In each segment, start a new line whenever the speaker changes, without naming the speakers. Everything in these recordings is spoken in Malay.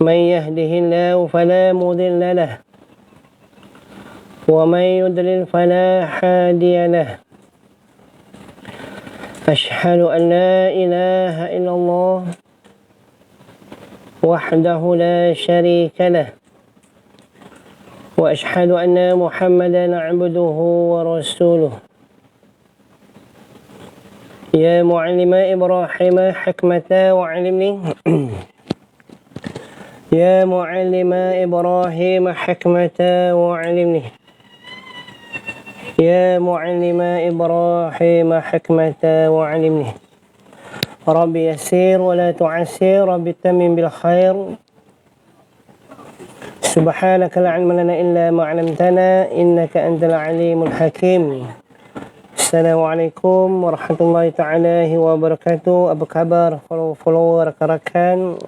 من يهده الله فلا مضل له ومن يضلل فلا هادي له أشهد أن لا إله إلا الله وحده لا شريك له وأشهد أن محمدا عبده ورسوله يا معلم إبراهيم حكمة وعلمني يا معلم إبراهيم حكمة وعلمني يا معلم إبراهيم حكمة وعلمني رب يسير ولا تعسر رب تمم بالخير سبحانك لا علم لنا إلا ما علمتنا إنك أنت العليم الحكيم. Assalamualaikum warahmatullahi ta'ala wabarakatuh. Apa khabar follower rakan-rakan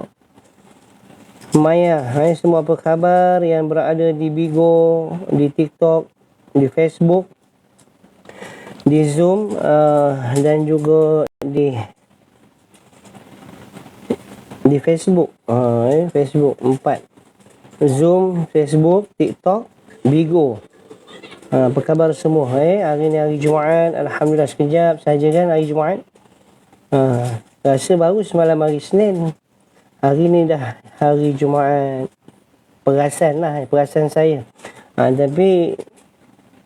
Maya? Semua apa khabar yang berada di Bigo, di TikTok, di Facebook, di Zoom dan juga di Facebook. Facebook 4. Zoom, Facebook, TikTok, Bigo. Apa khabar semua? Hari ni hari Jumaat. Alhamdulillah, sekejap saja kan hari Jumaat. Rasa baru semalam hari Senin. Hari ni dah hari Jumaat. Perasan saya. Tapi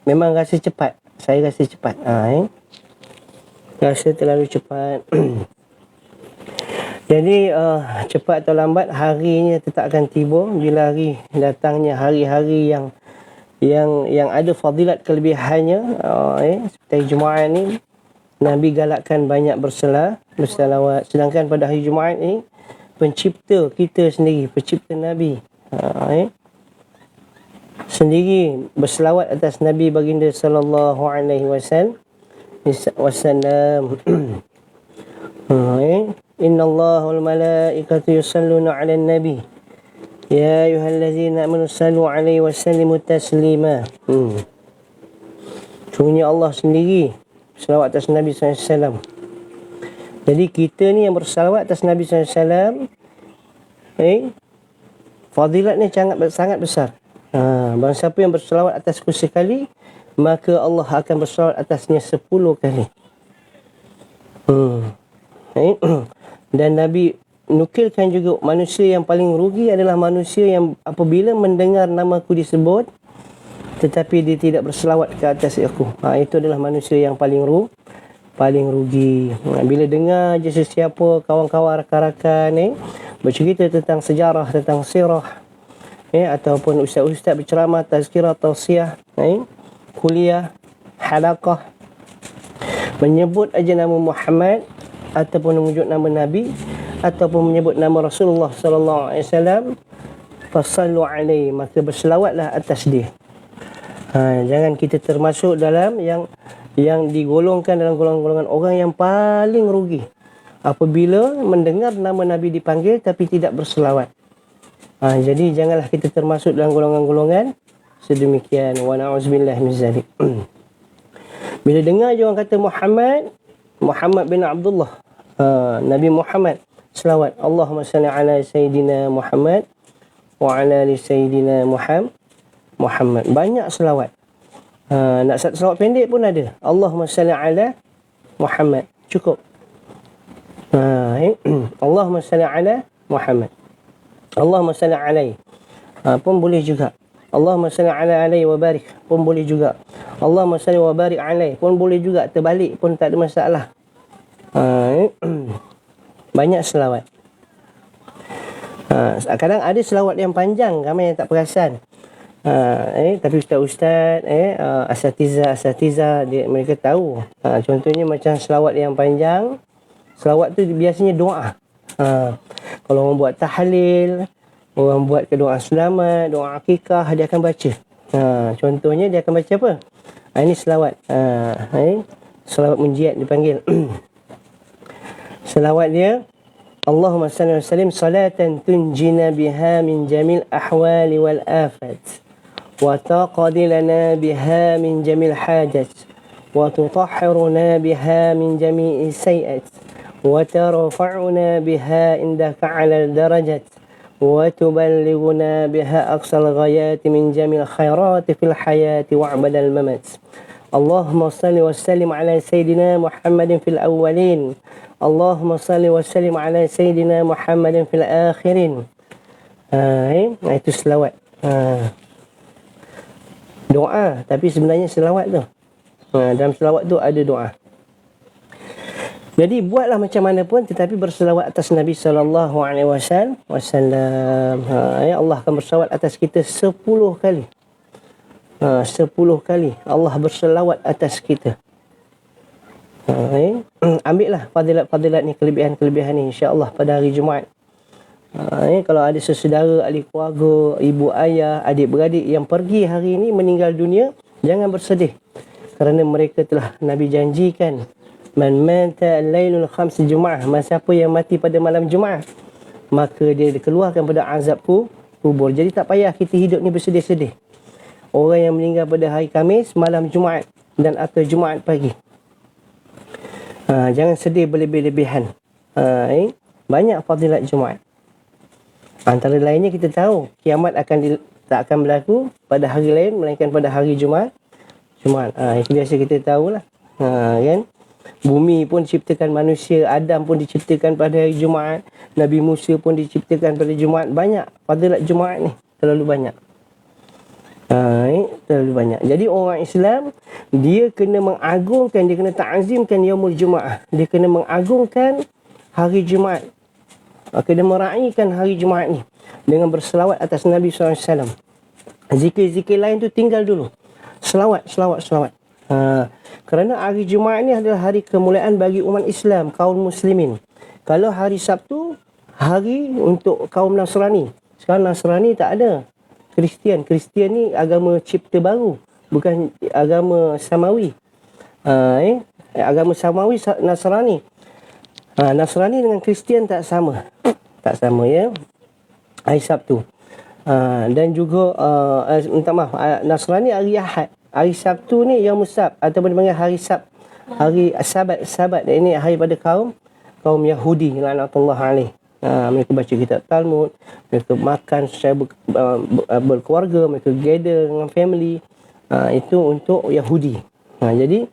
memang rasa cepat. Saya rasa cepat. Rasa terlalu cepat. Jadi cepat atau lambat harinya tetap akan tiba bila hari datangnya hari-hari yang ada fadilat kelebihannya. Seperti Jumaat ni Nabi galakkan banyak berselawat. Sedangkan pada hari Jumaat ni pencipta kita sendiri, pencipta Nabi sendiri berselawat atas Nabi baginda sallallahu alaihi wasallam. Inna Allah wal malaikatu yusalluna 'alan nabi ya ayyuhallazina amanu sallu 'alaihi wa sallimu taslima. Sungguhnya Allah sendiri selawat atas Nabi SAW. Jadi kita ni yang berselawat atas Nabi SAW, fadilatnya sangat besar. Barang siapa yang berselawat atasku sekali, maka Allah akan berselawat atasnya 10 kali. Dan Nabi nukilkan juga manusia yang paling rugi adalah manusia yang apabila mendengar namaku disebut tetapi dia tidak berselawat ke atas aku. Itu adalah manusia yang paling rugi. Bila dengar je sesiapa kawan-kawan rakan-rakan bercerita tentang sejarah, tentang sirah, ataupun ustaz-ustaz berceramah, tazkirah, tausiah, kuliah, halaqah, menyebut aja nama Muhammad ataupun menyebut nama Nabi ataupun menyebut nama Rasulullah sallallahu alaihi wasallam, fasallu alaihi, maka berselawatlah atas dia. Jangan kita termasuk dalam yang digolongkan dalam golongan orang yang paling rugi apabila mendengar nama Nabi dipanggil tapi tidak berselawat. Jadi janganlah kita termasuk dalam golongan-golongan sedemikian. Wa na'udzubillah min zalik. Bila dengar je orang kata Muhammad bin Abdullah, Nabi Muhammad, selawat Allahumma salli ala Sayyidina Muhammad wa ala ali Sayyidina Muhammad. Banyak selawat. Nak selawat pendek pun ada. Allahumma salli ala Muhammad. Cukup. Allahumma salli ala Muhammad. Allahumma salli alaihi. Pun boleh juga. Allahumma salli ala alaihi wa barik pun boleh juga. Allahumma salli wa barik alaihi pun boleh juga. Terbalik pun tak ada masalah. Banyak selawat. Kadang ada selawat yang panjang, ramai yang tak perasan. Tapi ustaz-ustaz, asatiza mereka tahu. Contohnya macam selawat yang panjang. Selawat tu biasanya doa. Kalau orang buat tahlil, orang buat doa selamat, doa akikah, dia akan baca. Contohnya dia akan baca apa? Ini selawat. Selawat munjiat dipanggil. Selawat dia, Allahumma salli wa sallim salatan tunjina biha min jamil ahwali wal afat wa taqdi lana biha min jamil hajat wa tutahhiruna biha min jami'i sayiat wa tarfa'una biha indaka 'ala al darajat وتبلغنا بها أقصى الغايات من جميع الخيرات في الحياة وعبد الممات. اللهم صل وسلم على سيدنا محمد في الأولين. اللهم صل وسلم على سيدنا محمد في الآخرين. Itu selawat. Doa, tapi sebenarnya selawat tu. Dalam selawat tu ada doa. Jadi buatlah macam mana pun, tetapi berselawat atas Nabi sallallahu alaihi wasallam. Allah akan berselawat atas kita 10 kali. 10 kali Allah berselawat atas kita. Ambillah fadilat-fadilat ni, kelebihan-kelebihan ni, insya-Allah pada hari Jumaat. Kalau ada sesaudara, ahli keluarga, ibu ayah, adik-beradik yang pergi hari ini meninggal dunia, jangan bersedih, kerana mereka telah Nabi janjikan, man mata al-lailul khams Jumaah, siapa yang mati pada malam Jumaat, maka dia dikeluarkan pada azab kubur. Jadi tak payah kita hidup ni bersedih-sedih. Orang yang meninggal pada hari Khamis, malam Jumaat dan atau Jumaat pagi, jangan sedih berlebih-lebihan. Banyak fadilat Jumaat. Antara lainnya kita tahu kiamat tak akan berlaku pada hari lain melainkan pada hari Jumaat. Itu biasa kita tahulah. Kan? Bumi pun diciptakan manusia, Adam pun diciptakan pada hari Jumaat, Nabi Musa pun diciptakan pada Jumaat. Banyak fadilat Jumaat ni, terlalu banyak. Terlalu banyak. Jadi orang Islam, dia kena mengagungkan, dia kena ta'azimkan yaumul Jumaah. Dia kena mengagungkan hari Jumaat, kena meraihkan hari Jumaat ni dengan berselawat atas Nabi SAW. Zikir-zikir lain tu tinggal dulu. Selawat. Kerana hari Jumaat ni adalah hari kemuliaan bagi umat Islam, kaum muslimin. Kalau hari Sabtu, hari untuk kaum Nasrani. Sekarang Nasrani tak ada. Kristian ni agama cipta baru, bukan agama Samawi. Agama Samawi Nasrani. Nasrani dengan Kristian tak sama ya. Hari Sabtu. Dan juga minta maaf, Nasrani hari Ahad. Hari Sabtu ni Yaum Sabt, ataupun dipanggil hari Sabt, hari Sabat. Ini hari pada kaum Yahudi, laknatullah alaih. Mereka baca kitab Talmud, mereka makan secara berkeluarga, mereka gather dengan family. Itu untuk Yahudi. Jadi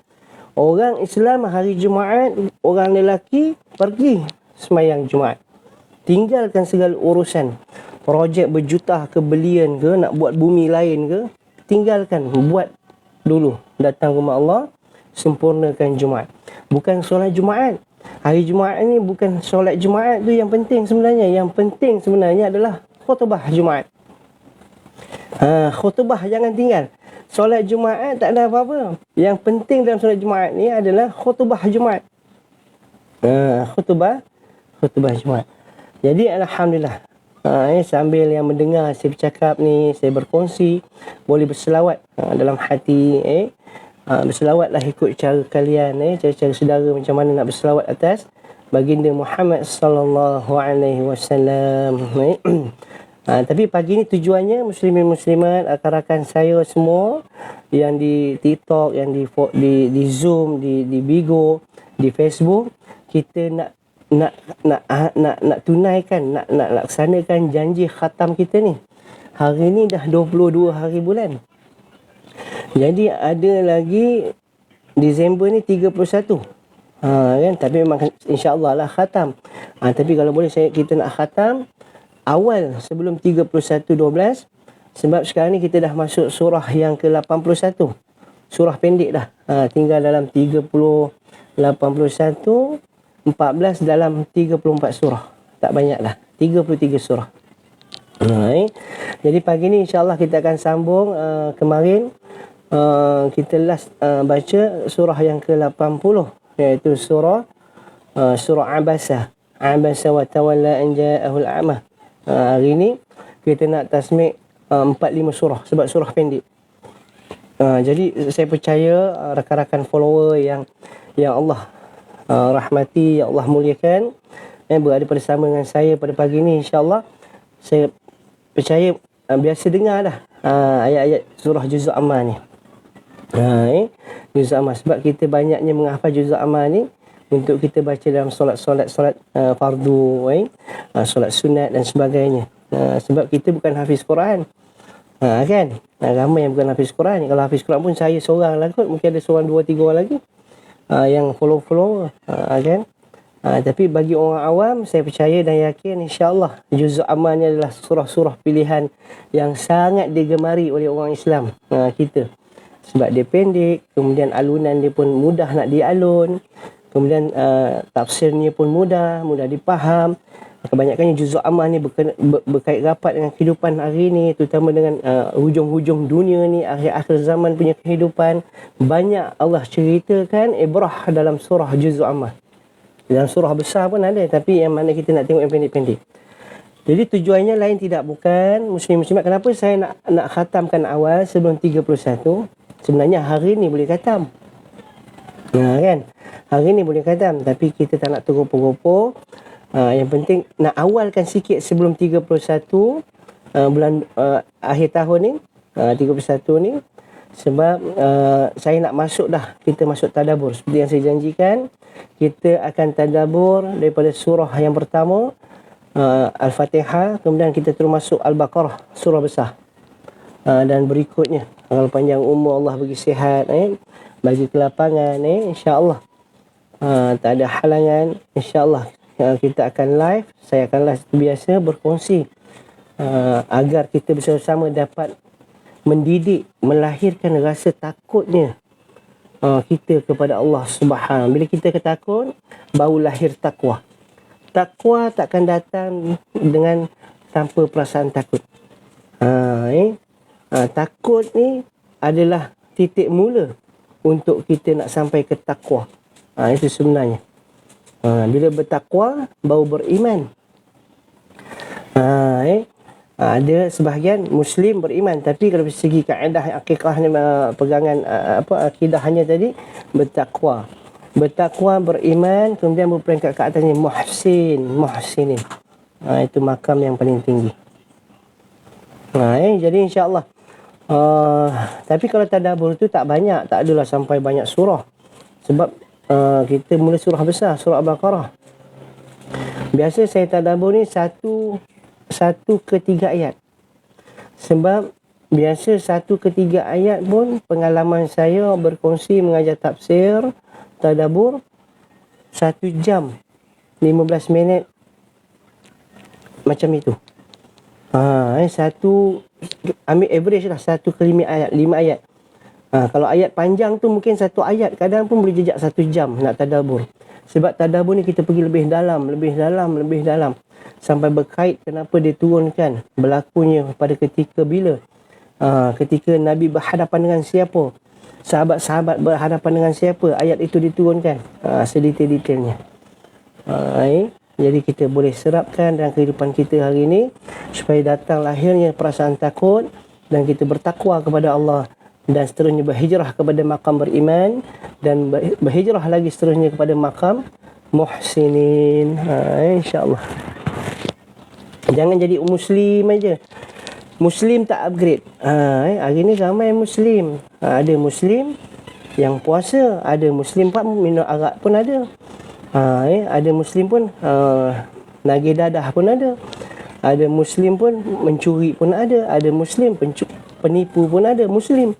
orang Islam hari Jumaat, orang lelaki pergi semayang Jumaat, tinggalkan segala urusan, projek berjuta ke belian ke, nak buat bumi lain ke, tinggalkan, buat dulu, datang rumah Allah, sempurnakan Jumaat. Bukan solat Jumaat. Hari Jumaat ni bukan solat Jumaat tu yang penting sebenarnya. Yang penting sebenarnya adalah khutbah Jumaat. Khutbah jangan tinggal. Solat Jumaat tak ada apa-apa. Yang penting dalam solat Jumaat ni adalah khutbah Jumaat. Khutbah Jumaat. Jadi alhamdulillah, sambil yang mendengar saya bercakap ni, saya berkongsi, boleh berselawat dalam hati. Berselawatlah ikut cara kalian, cara-cara saudara macam mana nak berselawat atas baginda Muhammad sallallahu alaihi wasallam. Tapi pagi ni tujuannya muslimin muslimat, rakan-rakan saya semua yang di TikTok, yang di Zoom, di Bigo, di Facebook, kita nak tunaikan, nak laksanakan janji khatam kita ni. Hari ni dah 22 hari bulan. Jadi ada lagi Disember ni 31. Kan, tapi memang insya-Allah lah khatam. Tapi kalau boleh kita nak khatam awal sebelum 31/12, sebab sekarang ni kita dah masuk surah yang ke-81. Surah pendek dah. Tinggal dalam 30, 81, 14 dalam 34 surah. Tak banyak dah. 33 surah. Jadi pagi ni insya-Allah kita akan sambung. Kemarin kita last baca surah yang ke-80, iaitu surah Abasa wa tawalla an ja'ahul a'ma. Hari ni kita nak tasmik 4-5 surah sebab surah pendek. Jadi saya percaya rakan-rakan follower yang Allah rahmati, yang Allah muliakan, berada bersama dengan saya pada pagi ni, insya-Allah saya percaya biasa dengar dah ayat-ayat surah Juz Amma ni. Juz Amma, sebab kita banyaknya menghafal Juz Amma ni untuk kita baca dalam solat fardu, solat sunat dan sebagainya. Sebab kita bukan hafiz Quran. Kan? Ramai yang bukan hafiz Quran. Kalau hafiz Quran pun saya seorang lah kot. Mungkin ada seorang, dua, tiga orang lagi yang follow kan? Tapi bagi orang awam, saya percaya dan yakin insya-Allah juz amal ni adalah surah-surah pilihan yang sangat digemari oleh orang Islam kita. Sebab dia pendek, kemudian alunan dia pun mudah nak dialun, kemudian tafsirnya pun mudah dipaham. Kebanyakannya juz amal ni berkait rapat dengan kehidupan hari ni, terutama dengan hujung-hujung dunia ni, akhir-akhir zaman punya kehidupan. Banyak Allah ceritakan ibrah dalam surah juz amal. Dalam surah besar pun ada, tapi yang mana kita nak tengok yang pendek-pendek. Jadi tujuannya lain tidak bukan muslim-muslimat. Kenapa saya nak khatamkan awal sebelum 31? Sebenarnya hari ni boleh khatam. Kan? Hari ni boleh khatam, tapi kita tak nak tergopoh-gopoh. Yang penting nak awalkan sikit sebelum 31 bulan akhir tahun ni, 31 ni. Sebab saya nak masuk dah, kita masuk tadabbur. Seperti yang saya janjikan, kita akan tadabbur daripada surah yang pertama, Al-Fatihah, kemudian kita terus masuk Al-Baqarah, surah besar. Dan berikutnya, kalau panjang umur Allah bagi sihat, bagi kelapangan, insya-Allah tak ada halangan, insya-Allah kita akan live. Saya akan live seperti biasa, berkongsi agar kita bersama-sama dapat mendidik, melahirkan rasa takutnya kita kepada Allah Subhanahu. Bila kita ketakut, baru lahir takwa. Takwa takkan datang dengan tanpa perasaan takut. Takut ni adalah titik mula untuk kita nak sampai ke takwa. Itu sebenarnya. Bila bertakwa, baru beriman. Ada sebahagian Muslim beriman, tapi kalau dari segi kaedah akidahnya, pegangan akidahnya tadi, bertakwa. Bertakwa, beriman, kemudian berperingkat ke atasnya muhsinin. Itu makam yang paling tinggi. Jadi insya-Allah. Tapi kalau tadabbur tu tak banyak, tak adalah sampai banyak surah. Sebab kita mula surah besar, surah Al-Baqarah. Biasa saya tadabbur ni satu ke tiga ayat. Sebab biasa 1 ke 3 ayat pun pengalaman saya berkongsi mengajar tafsir, tadabbur 1 jam 15 minit macam itu. Ambil average lah 1 ke 5 ayat, 5 ayat. Kalau ayat panjang tu mungkin 1 ayat kadang pun boleh jejak 1 jam nak tadabbur. Sebab tadabbur ni kita pergi lebih dalam sampai berkait kenapa dia turunkan, berlakunya pada ketika bila, ketika Nabi berhadapan dengan siapa, sahabat-sahabat berhadapan dengan siapa, ayat itu diturunkan sedetail-detailnya. Jadi kita boleh serapkan dalam kehidupan kita hari ini supaya datang lahirnya perasaan takut dan kita bertakwa kepada Allah, dan seterusnya berhijrah kepada makam beriman, dan berhijrah lagi seterusnya kepada makam muhsinin. InsyaAllah. Jangan jadi Muslim aja. Muslim tak upgrade. Hari ni ramai Muslim. Ada Muslim yang puasa, ada Muslim pun minum arak pun ada. Ada Muslim pun nagih dadah pun ada. Ada Muslim pun mencuri pun ada. Ada Muslim penipu pun ada, Muslim.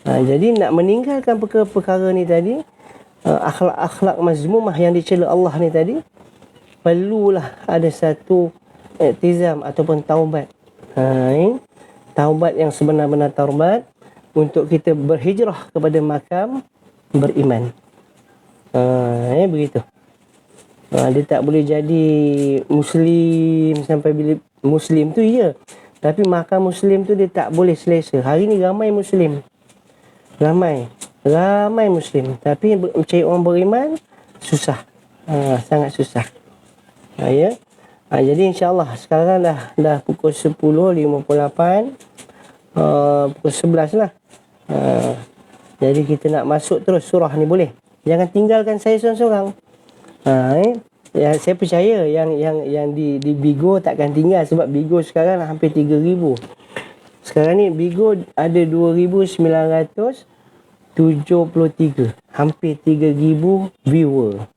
Jadi nak meninggalkan perkara-perkara ni tadi, akhlak-akhlak mazmumah yang dicela Allah ni tadi, perlulah ada satu iktizam ataupun taubat. Taubat yang sebenar-benar taubat untuk kita berhijrah kepada makam beriman. Begitu. Dia tak boleh jadi Muslim sampai bila Muslim tu ya. Tapi makam Muslim tu dia tak boleh selesa. Hari ni ramai Muslim. Ramai Muslim. Tapi mencari orang beriman susah. Sangat susah. Jadi insyaAllah sekarang dah pukul 10.58, pukul 11 lah. Jadi kita nak masuk terus surah ni, boleh? Jangan tinggalkan saya seorang-seorang. Ya, saya percaya yang di Bigo takkan tinggal, sebab Bigo sekarang hampir 3,000. Sekarang ni Bigo ada 2,973, hampir 3,000 viewer.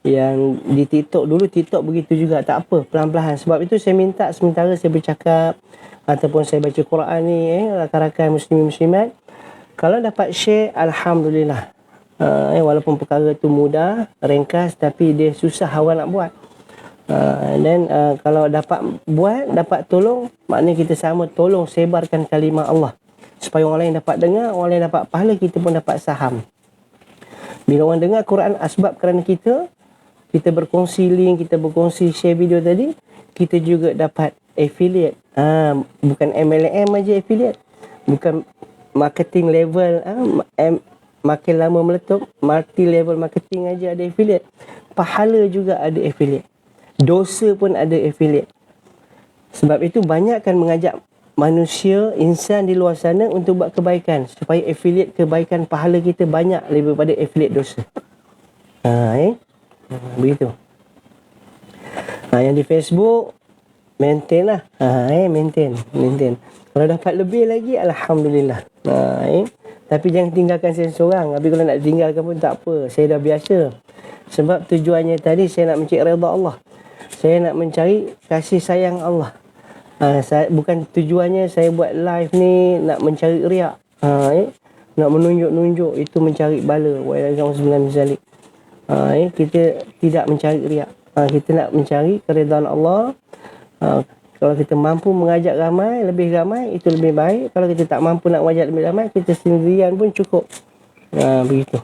Yang di TikTok, dulu TikTok begitu juga, tak apa, perlahan-lahan. Sebab itu saya minta sementara saya bercakap ataupun saya baca Quran ni, rakan-rakan muslimin-muslimat, kalau dapat share, Alhamdulillah. Walaupun perkara tu mudah, ringkas, tapi dia susah awak nak buat. Dan kalau dapat buat, dapat tolong, maknanya kita sama tolong sebarkan kalimah Allah, supaya orang lain dapat dengar, orang lain dapat pahala, kita pun dapat saham. Bila orang dengar Quran, sebab kerana kita berkongsi link, kita berkongsi share video tadi, kita juga dapat affiliate. Bukan MLM aja affiliate, bukan marketing level, makin lama meletup, multi level marketing aja ada affiliate, pahala juga ada affiliate, dosa pun ada affiliate. Sebab itu banyakkan mengajak manusia, insan di luar sana untuk buat kebaikan, supaya affiliate kebaikan pahala kita banyak daripada affiliate dosa. Begitu. Yang di Facebook maintain lah. Maintain. Kalau dapat lebih lagi, Alhamdulillah. Tapi jangan tinggalkan saya seorang. Habis kalau nak tinggalkan pun tak apa, saya dah biasa. Sebab tujuannya tadi saya nak mencari redha Allah, saya nak mencari kasih sayang Allah. Bukan tujuannya saya buat live ni nak mencari riak, nak menunjuk-nunjuk, itu mencari bala. Wa'alaikumsalam. Kita tidak mencari riak. Kita nak mencari keridhaan Allah. Kalau kita mampu mengajak ramai, lebih ramai, itu lebih baik. Kalau kita tak mampu nak mengajak lebih ramai, kita sendirian pun cukup. Begitu.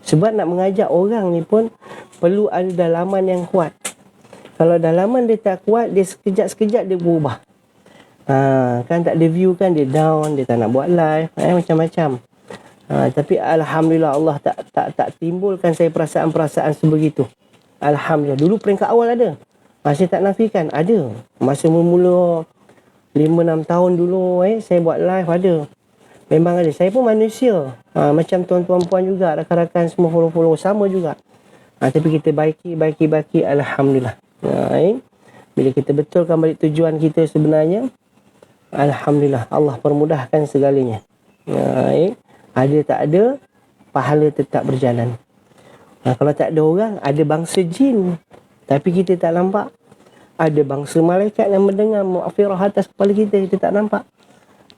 Sebab nak mengajak orang ni pun perlu ada dalaman yang kuat. Kalau dalaman dia tak kuat, dia sekejap-sekejap dia berubah. Kan tak ada view kan, dia down, dia tak nak buat live, macam-macam. Tapi Alhamdulillah, Allah tak timbulkan saya perasaan-perasaan sebegitu. Alhamdulillah. Dulu peringkat awal ada. Saya tak nafikan, ada. Masa mula 5-6 tahun dulu, saya buat live ada. Memang ada. Saya pun manusia. Macam tuan-tuan puan juga, rakan-rakan semua follow-follow sama juga. Tapi kita baiki. Alhamdulillah. Bila kita betulkan balik tujuan kita sebenarnya, Alhamdulillah, Allah permudahkan segalanya. Ada tak ada, pahala tetap berjalan. Kalau tak ada orang, ada bangsa jin, tapi kita tak nampak. Ada bangsa malaikat yang mendengar mu'afirah atas kepala kita, kita tak nampak.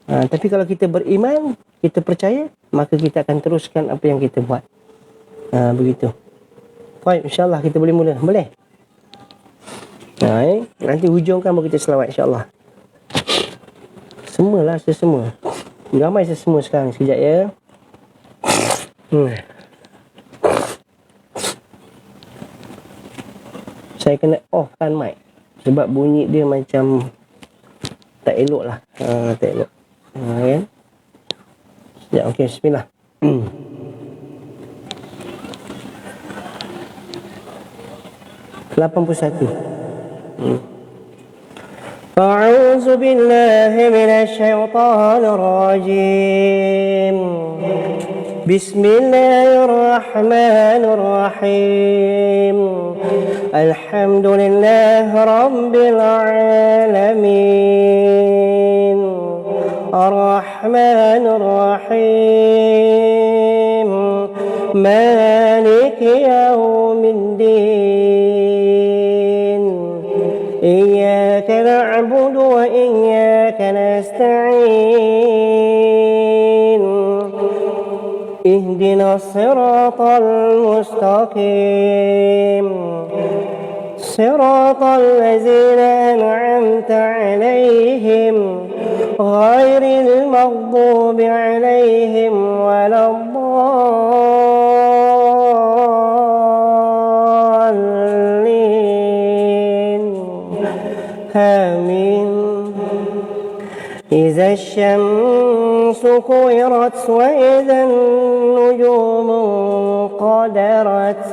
Tapi kalau kita beriman, kita percaya, maka kita akan teruskan apa yang kita buat. Begitu. Baik, insyaAllah kita boleh mula. Boleh? Nanti hujungkan baru kita selawat, insyaAllah. Semualah, sesemua. Ramai sesemua sekarang. Sekejap ya. Saya kena off kan mic, sebab bunyi dia macam tak elok lah. Tak elok. Kan? Ya, okey, bismillah. 81. أعوذ بالله من الشيطان الرجيم. بسم الله الرحمن الرحيم. الحمد لله رب العالمين. الرحمن الرحيم. مالك يوم الدين. إياك نعبد وإياك نستعين. اهدنا الصراط المستقيم. صراط الذين أنعمت عليهم غير المغضوب عليهم ولا الضالين. آمين. إذا الشمس كورت وإذا النجوم انقدرت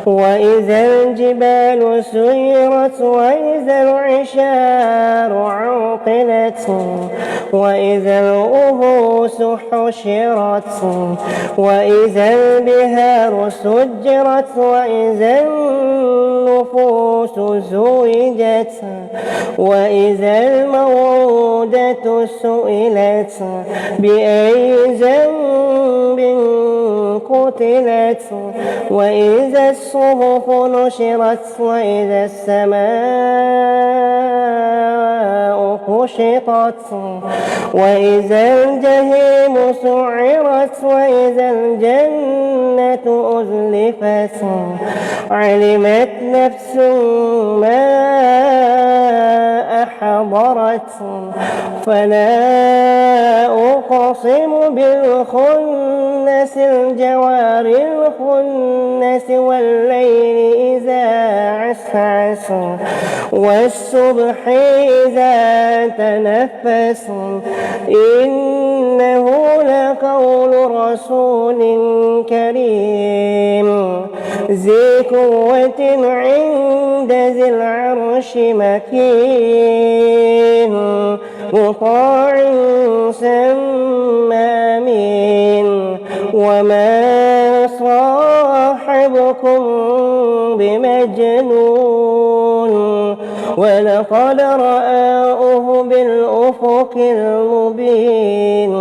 وإذا الجبال سيرت وإذا العشار عطلت وإذا الأبوس حشرت وإذا البحار سجرت وإذا النفوس زوجت وإذا الموءودة سئلت بأي ذنب قتلت وإذا الصحف نشرت وإذا السماء كشطت وإذا الجحيم سعرت وإذا الجنة أزلفت علمت نفس ما أحضرت فلا أقسم بالخنس الجوار الخنس والليل إذا عسعس والصبح إذا تنفس إنه لقول رسول كريم ذي قوة عند ذي العرش مكين مطاع ثم أمين وما صاحبكم بمجنون ولقد رآه بالأفق المبين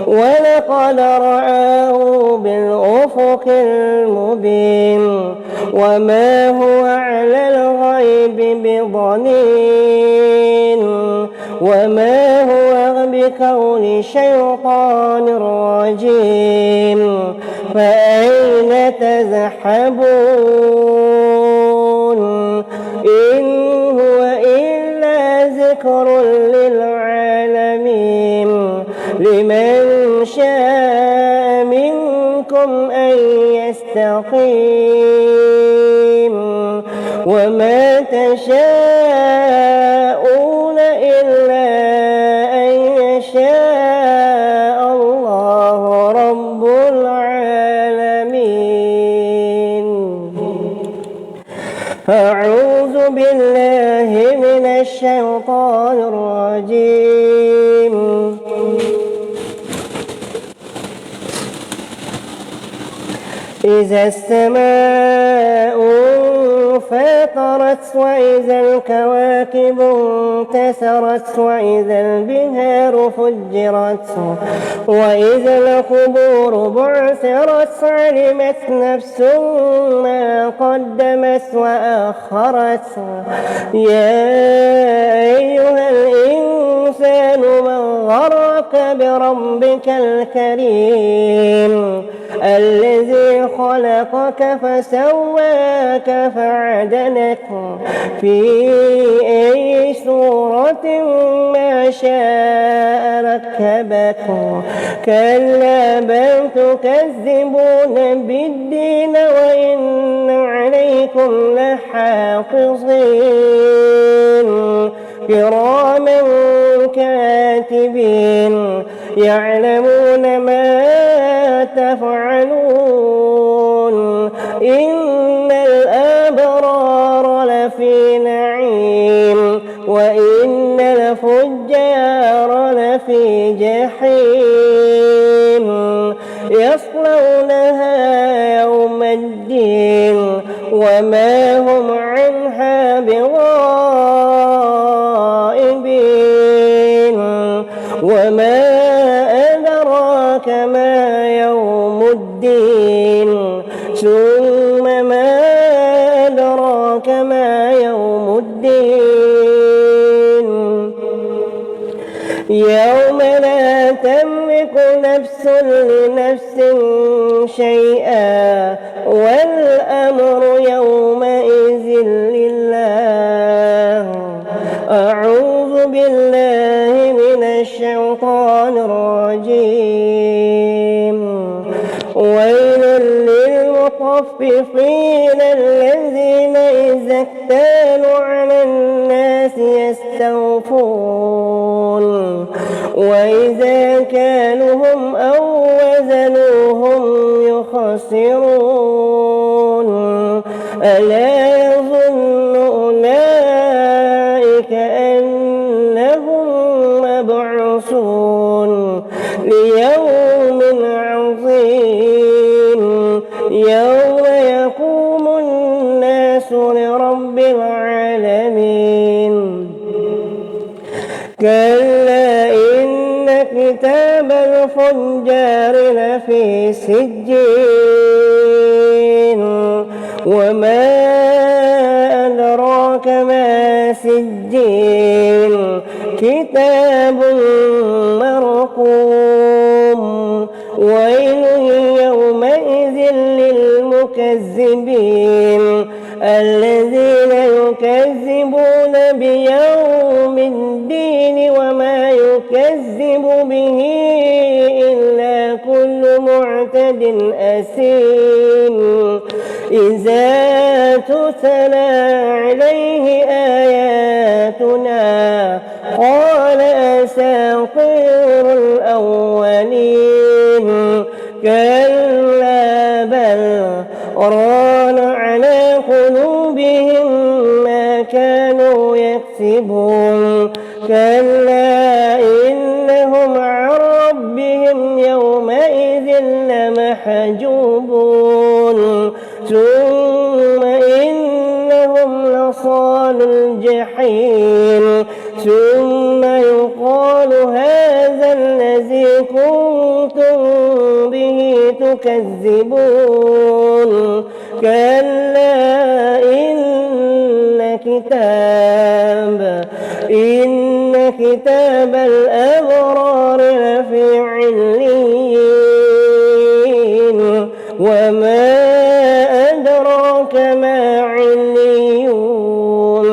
ولقد رآه بالأفق المبين وما هو على الغيب بضنين وما هو بقول شيطان رجيم فأين تذهبون إن هو إلا ذكر للعالمين لمن شاء منكم أن يستقيم وما تشاءون إلا أن يشاء الله رب العالمين. أعوذ بالله من الشيطان الرجيم. إذا السماء انفطرت وإذا الكواكب انتثرت وإذا البحار فجرت وإذا القبور بعثرت علمت نفس ما قدمت وأخرت يا أيها الإنسان من غرك بربك الكريم الذي خلقك فسواك فعدلك في أي صورة ما شاء ركبك كلا بل تكذبون بالدين وإن عليكم لحافظين كراما كاتبين يعلمون ما تفعلون إن الأبرار لفي نعيم وإن الفجار لفي جحيم يصلونها يوم الدين وما هم عنها بغائبين وما أدراك ما يوم الدين ثم ما أدراك ما يوم الدين يوم لا تملك نفس لنفس شيئا والأمر يومئذ لله. أعوذ بالله من الشيطان الرجيم. ويل للمطففين الذين إذا اكتالوا على الناس يستوفون وإذا كالوهم أو وزنوهم يخسرون ألا يظن أولئك أنهم مبعوثون ليوم عظيم يوم يقوم الناس لرب العالمين. كلا إن كتاب الفجار الفجار لفي سجين وما أدراك ما سجين كتاب مرقوم ويل يومئذ للمكذبين الذين يكذبون بيوم الدين وما يكذب به إلا كل معتد أثيم إذا تتلى عليه آياتنا قال أساطير الأولين كلا بل ران على قلوبهم ما كانوا يكسبون كلا إنهم عن ربهم يومئذ لمحجوبون ثم إنهم لصال الجحيم ثم يقال هذا الذي كنتم به تكذبون كلا إن كتاب الأبرار لفي عليين وما أدراك ما عليون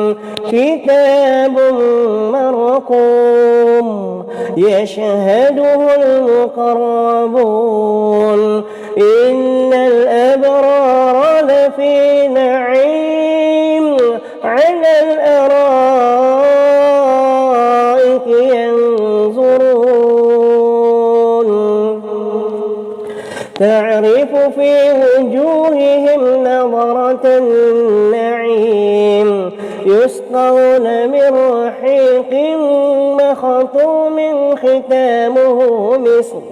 كتاب مرقوم يشهده المقربون إن الأبرار لفي نعيم على الأرائك ينظرون تعرف في وجوههم نظرة النعيم يسقون من رحيق مختوم ختامه مسك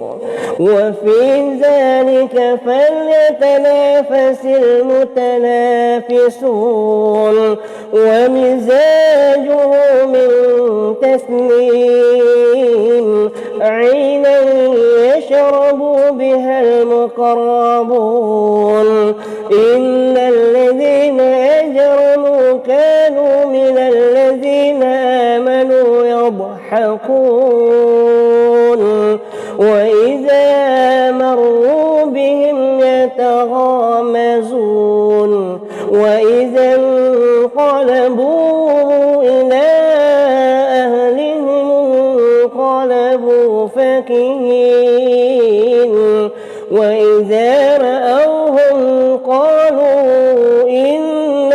وفي ذلك فليتنافس المتنافسون ومزاجه من تسنيم عينا يشرب بها المقربون إن الذين أجرموا كانوا من الذين آمنوا يضحكون وإذا مروا بهم يتغامزون وإذا انقلبوا إلى أهلهم انقلبوا فكهين وإذا رأوهم قالوا إن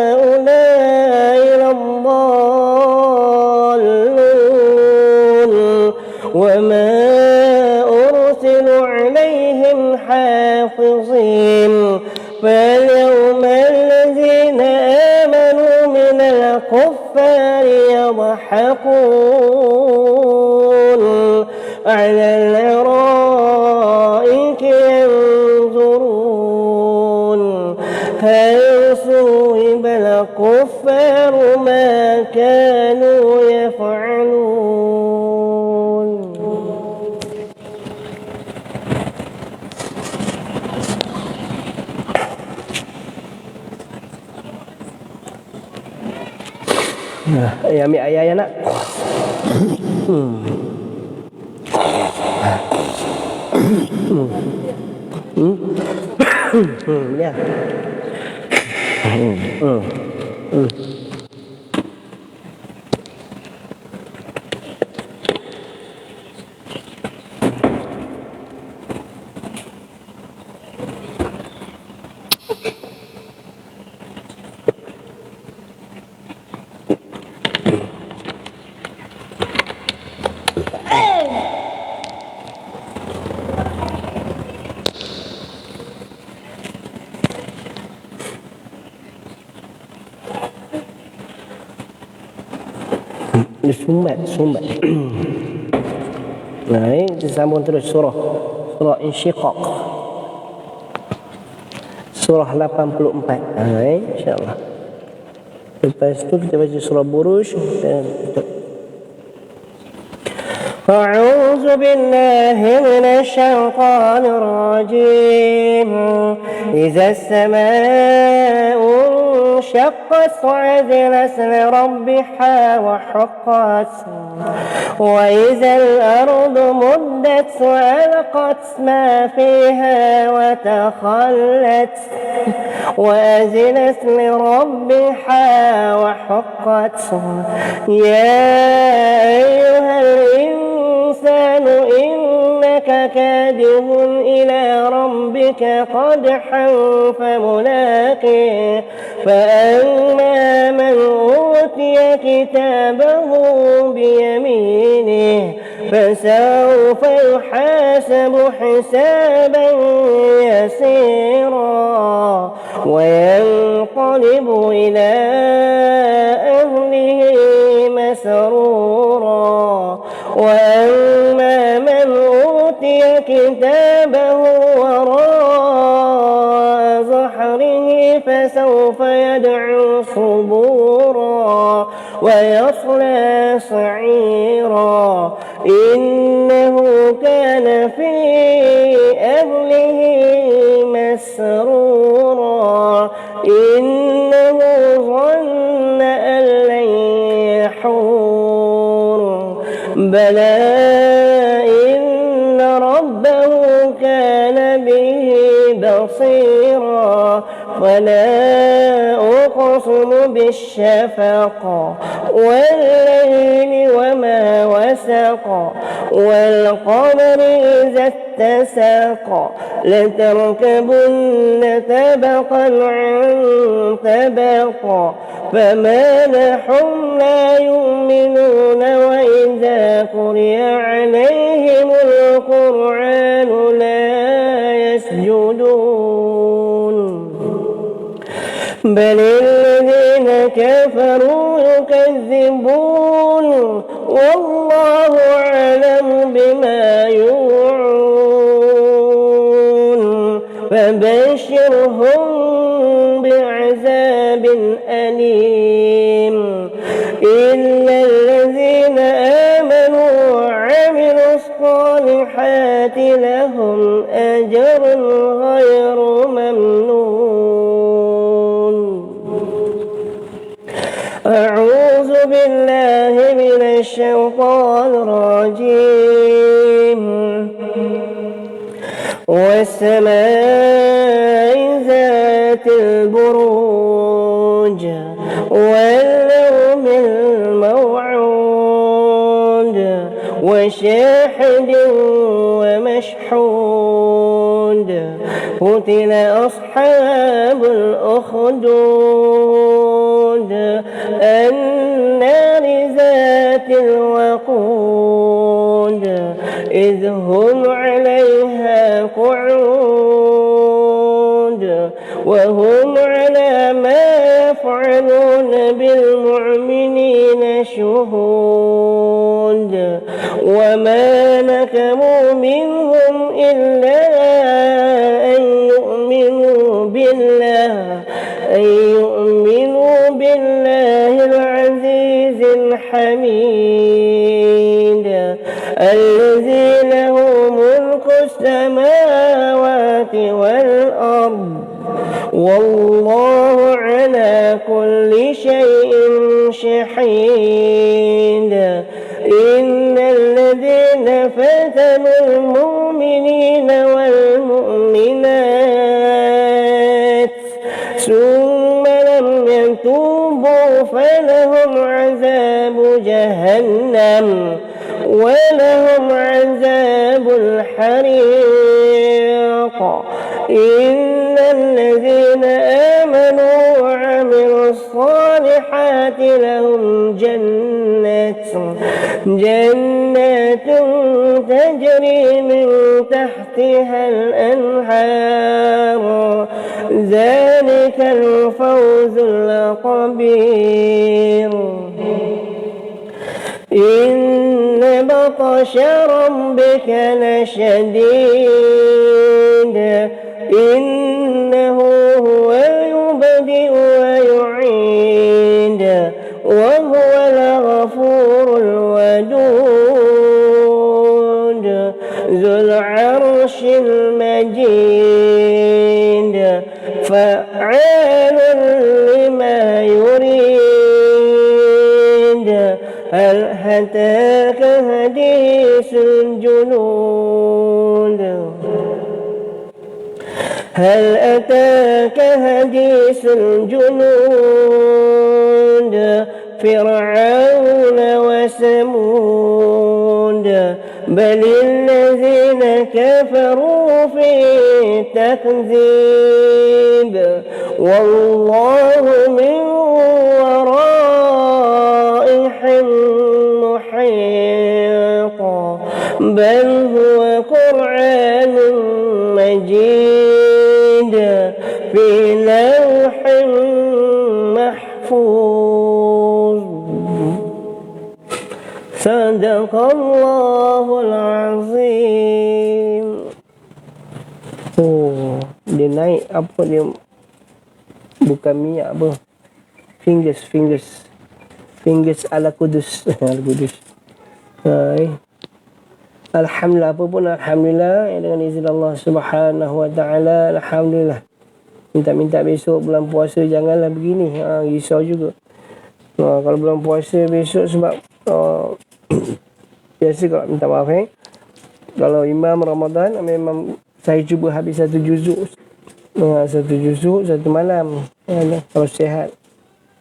هؤلاء لضالون وما أرسلوا عليهم حافظين فاليوم الذين آمنوا من الكفار يضحكون على الأرائك ينظرون هل صوب الكفار ما كانوا يفعلون. Ya, ambil ayat nak. Ya. Sumbat. Nah, ini disambung terus surah Insyiqaq. Surah 84. Insya-Allah. Lepas itu kita baca surah Buruj dan tutup. أعوذ بالله من الشيطان الرجيم. إذا السماء انشقت وأذنت لربها وحقت وإذا الأرض مدت وألقت ما فيها وتخلت وأذنت لربها وحقت. يا أيها الإنسان إنك كادح إلى ربك قدحا فملاقيه. فأما من أوتي كتابه بيمينه فسوف يحاسب حسابا يسيرا وينقلب إلى أهله مسرورا. وأما من أوتي كتابه وراء ظهره فسوف يدعو ثبورا ويصلى سعيرا. إنه كان في أهله مسرورا. إنه ظن أن لن يحور. بلى إن ربه كان به بصيرا. فلا أقسم بالشفق والليل وما وسق والقمر إذا اتسق لتركبن طبقا عن طبق فما لهم لا يؤمنون وإذا قرئ عليهم القرآن لا يسجدون بل الذين كفروا يكذبون والله أعلم بما يوعون. فبشرهم بعذاب أليم إلا الذين آمنوا وعملوا الصالحات لهم أجر غير ممنون. أعوذ بالله من الشيطان الرجيم. والسماء ذات البروج واليوم الموعود وشاهد ومشهود. قتل أصحاب الأخدود النار ذات الوقود إذ هم عليها قعود وهم على ما يفعلون بالمؤمنين شهود. وما نكموا منهم إلا أن يؤمنوا بالله العزيز الحميد الذي له ملك السماوات والأرض والله على كل شيء شهيد. إن الذين فتنوا المؤمنين والمؤمنات ثم لم يتوبوا فلهم عذاب جهنم ولهم عذاب الحريق. إن الذين آمنوا وعملوا الصالحات لهم جنات تجري من تحتها الأنهار ذلك الفوز الكبير. إن بطش ربك لشديد إنه هو يبدئ ويعيد وهو الغفور الودود. هل أتاك حديث الجنود هل أتاك حديث الجنود فرعون وثمود بل الذين كفروا في تكذيب والله من ورائهم محيط بل هو قرآن مجيد في لوح محفوظ صدق الله العظيم. Oh, dia naik apa dia, bukan minyak apa, fingers ala kudus. Al-Qudus. Alhamdulillah, apa pun alhamdulillah dengan izin Allah Subhanahu wa taala. Alhamdulillah. Minta besok bulan puasa janganlah begini. Risau juga. Kalau bulan puasa besok sebab biasa kalau minta maaf kalau imam Ramadan memang saya cuba habis satu juzuk satu malam. Kalau sihat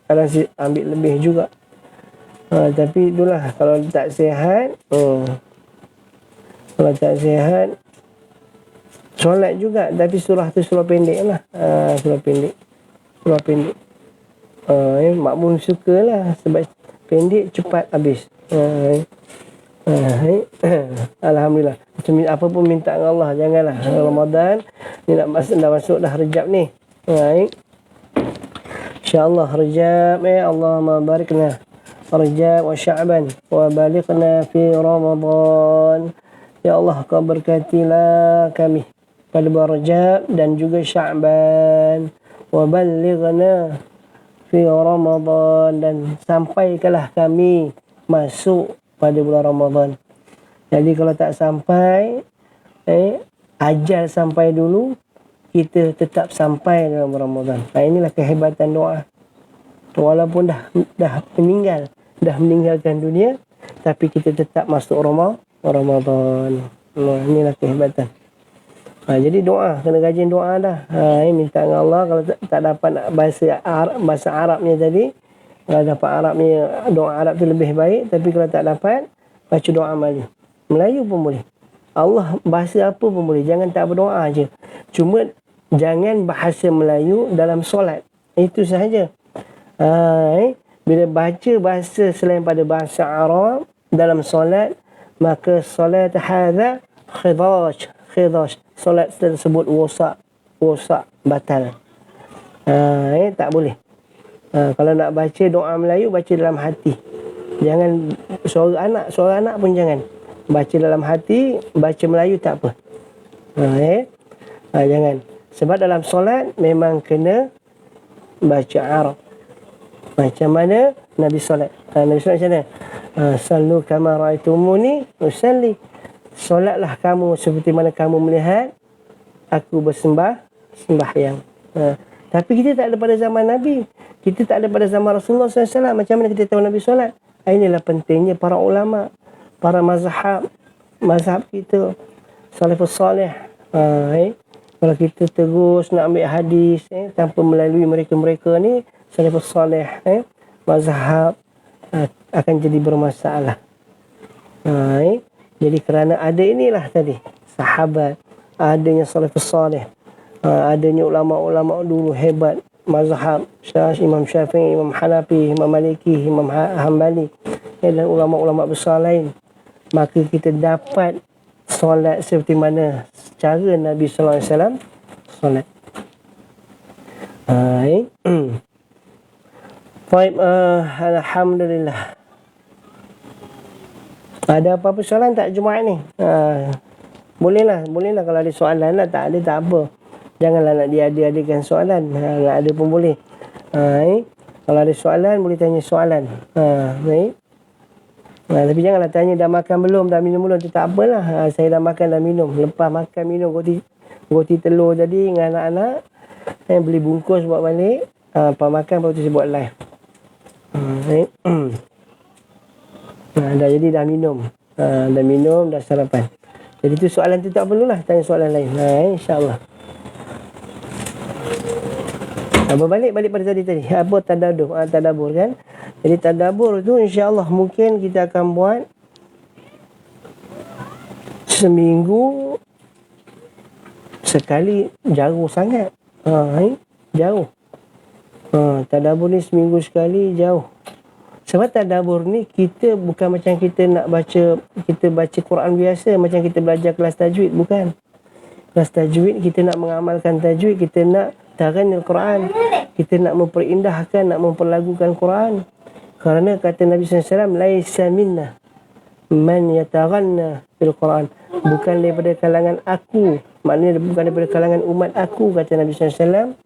kadang ambil lebih juga. Tapi itulah kalau tak sihat, kalau tak sihat solat juga, tapi surah tu surah pendek lah. Surah pendek. Makmum sukalah sebab pendek cepat habis. Alhamdulillah. Apa pun minta dengan Allah, janganlah Ramadan ni dah masuk dah Rejab ni. InsyaAllah Rejab Allahumma barikna Rejab wa Sya'ban wa balighna fi Ramadan. Ya Allah, kau berkatilah kami pada bulan Rejab dan juga Sya'ban. Wa balighna fi Ramadan, dan sampaikanlah kami masuk pada bulan Ramadan. Jadi kalau tak sampai, ajal sampai dulu, kita tetap sampai dalam Ramadan. Inilah kehebatan doa. Walaupun dah meninggalkan dunia, tapi kita tetap masuk Ramadan. Inilah kehebatan. Jadi doa, kena rajin doa dah. Minta dengan Allah. Kalau tak dapat bahasa Arabnya tadi, kalau dapat Arabnya, doa Arab tu lebih baik. Tapi kalau tak dapat, baca doa Melayu pun boleh. Allah bahasa apa pun boleh. Jangan tak berdoa je. Cuma jangan bahasa Melayu dalam solat. Itu sahaja. Bila baca bahasa selain pada bahasa Arab dalam solat, maka solat hadha khidash. Solat tersebut wasak batal. Tak boleh. Kalau nak baca doa Melayu, baca dalam hati. Jangan suara anak pun jangan. Baca dalam hati, baca Melayu tak apa. Jangan. Sebab dalam solat memang kena baca Arab. Macam mana Nabi solat? Nabi solat macam mana? Sallu kama ra'aitumuni usalli. Solatlah kamu seperti mana kamu melihat aku sembahyang. Tapi kita tak ada pada zaman Nabi. Kita tak ada pada zaman Rasulullah SAW. Macam mana kita tahu Nabi solat? Inilah pentingnya para ulama, para mazhab kita, salafus salih. Kalau kita terus nak ambil hadis tanpa melalui mereka ni, salafus salih, mazhab akan jadi bermasalah. Jadi kerana ada inilah tadi, sahabat, adanya salafus salih, adanya ulama-ulama dulu hebat, mazhab Imam Syafi'i, Imam Hanafi, Imam Maliki, Imam Hanbali, dan ulama-ulama besar lain, maka kita dapat solat seperti mana cara Nabi sallallahu alaihi wasallam solat. Baik, alhamdulillah. Ada apa-apa soalan tak Jumaat ni? Bolehlah kalau ada soalan lah. Tak ada tak apa. Janganlah nak diada-adakan soalan. Nak ada pun boleh. Kalau ada soalan, boleh tanya soalan. Baik. Tapi janganlah tanya dah makan belum, dah minum belum. Tak apalah. Saya dah makan, dah minum. Lepas makan, minum roti telur jadi dengan anak-anak. Beli bungkus buat balik. Lepas makan, baru tu saya buat live. Baik. Dah minum. Dah minum, dah sarapan. Jadi tu soalan tu tak perlulah tanya soalan lain. InsyaAllah. Balik pada tadi. Apa tadabur? Tadabur kan. Jadi tadabur tu insyaAllah mungkin kita akan buat seminggu sekali, jauh sangat. Jauh. Tadabur ni seminggu sekali, jauh. Sebab tadabur ni kita bukan macam kita nak baca, kita baca Quran biasa macam kita belajar kelas tajwid, bukan. Kelas tajwid kita nak mengamalkan tajwid, kita nak taranil Quran, kita nak memperindahkan, nak memperlagukan Quran. Kerana kata Nabi SAW, laisa minna man yataghanna bil Quran, bukan daripada kalangan aku, maknanya bukan daripada kalangan umat aku, kata Nabi SAW.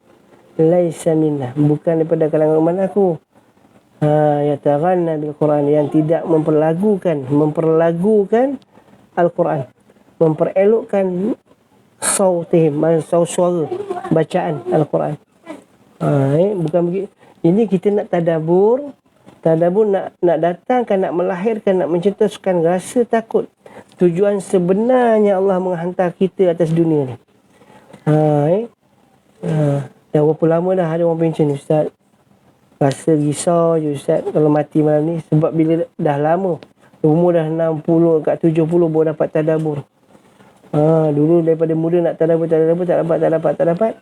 Laisa minna, bukan daripada kalangan umat aku, yataghanna bil Quran, yang tidak memperlagukan Al-Quran, memperelokkan sautihim, suara bacaan Al-Quran. Bukan begitu. Ini kita nak tadabur nak datangkan, nak melahirkan, nak mencetuskan rasa takut. Tujuan sebenarnya Allah menghantar kita atas dunia ni. Dah berapa lama dah ada orang pencen, Ustaz? Rasa risau je Ustaz kalau mati malam ni. Sebab bila dah lama, umur dah 60 kat 70 baru dapat tadabur. Dulu daripada muda nak tadabur tak dapat.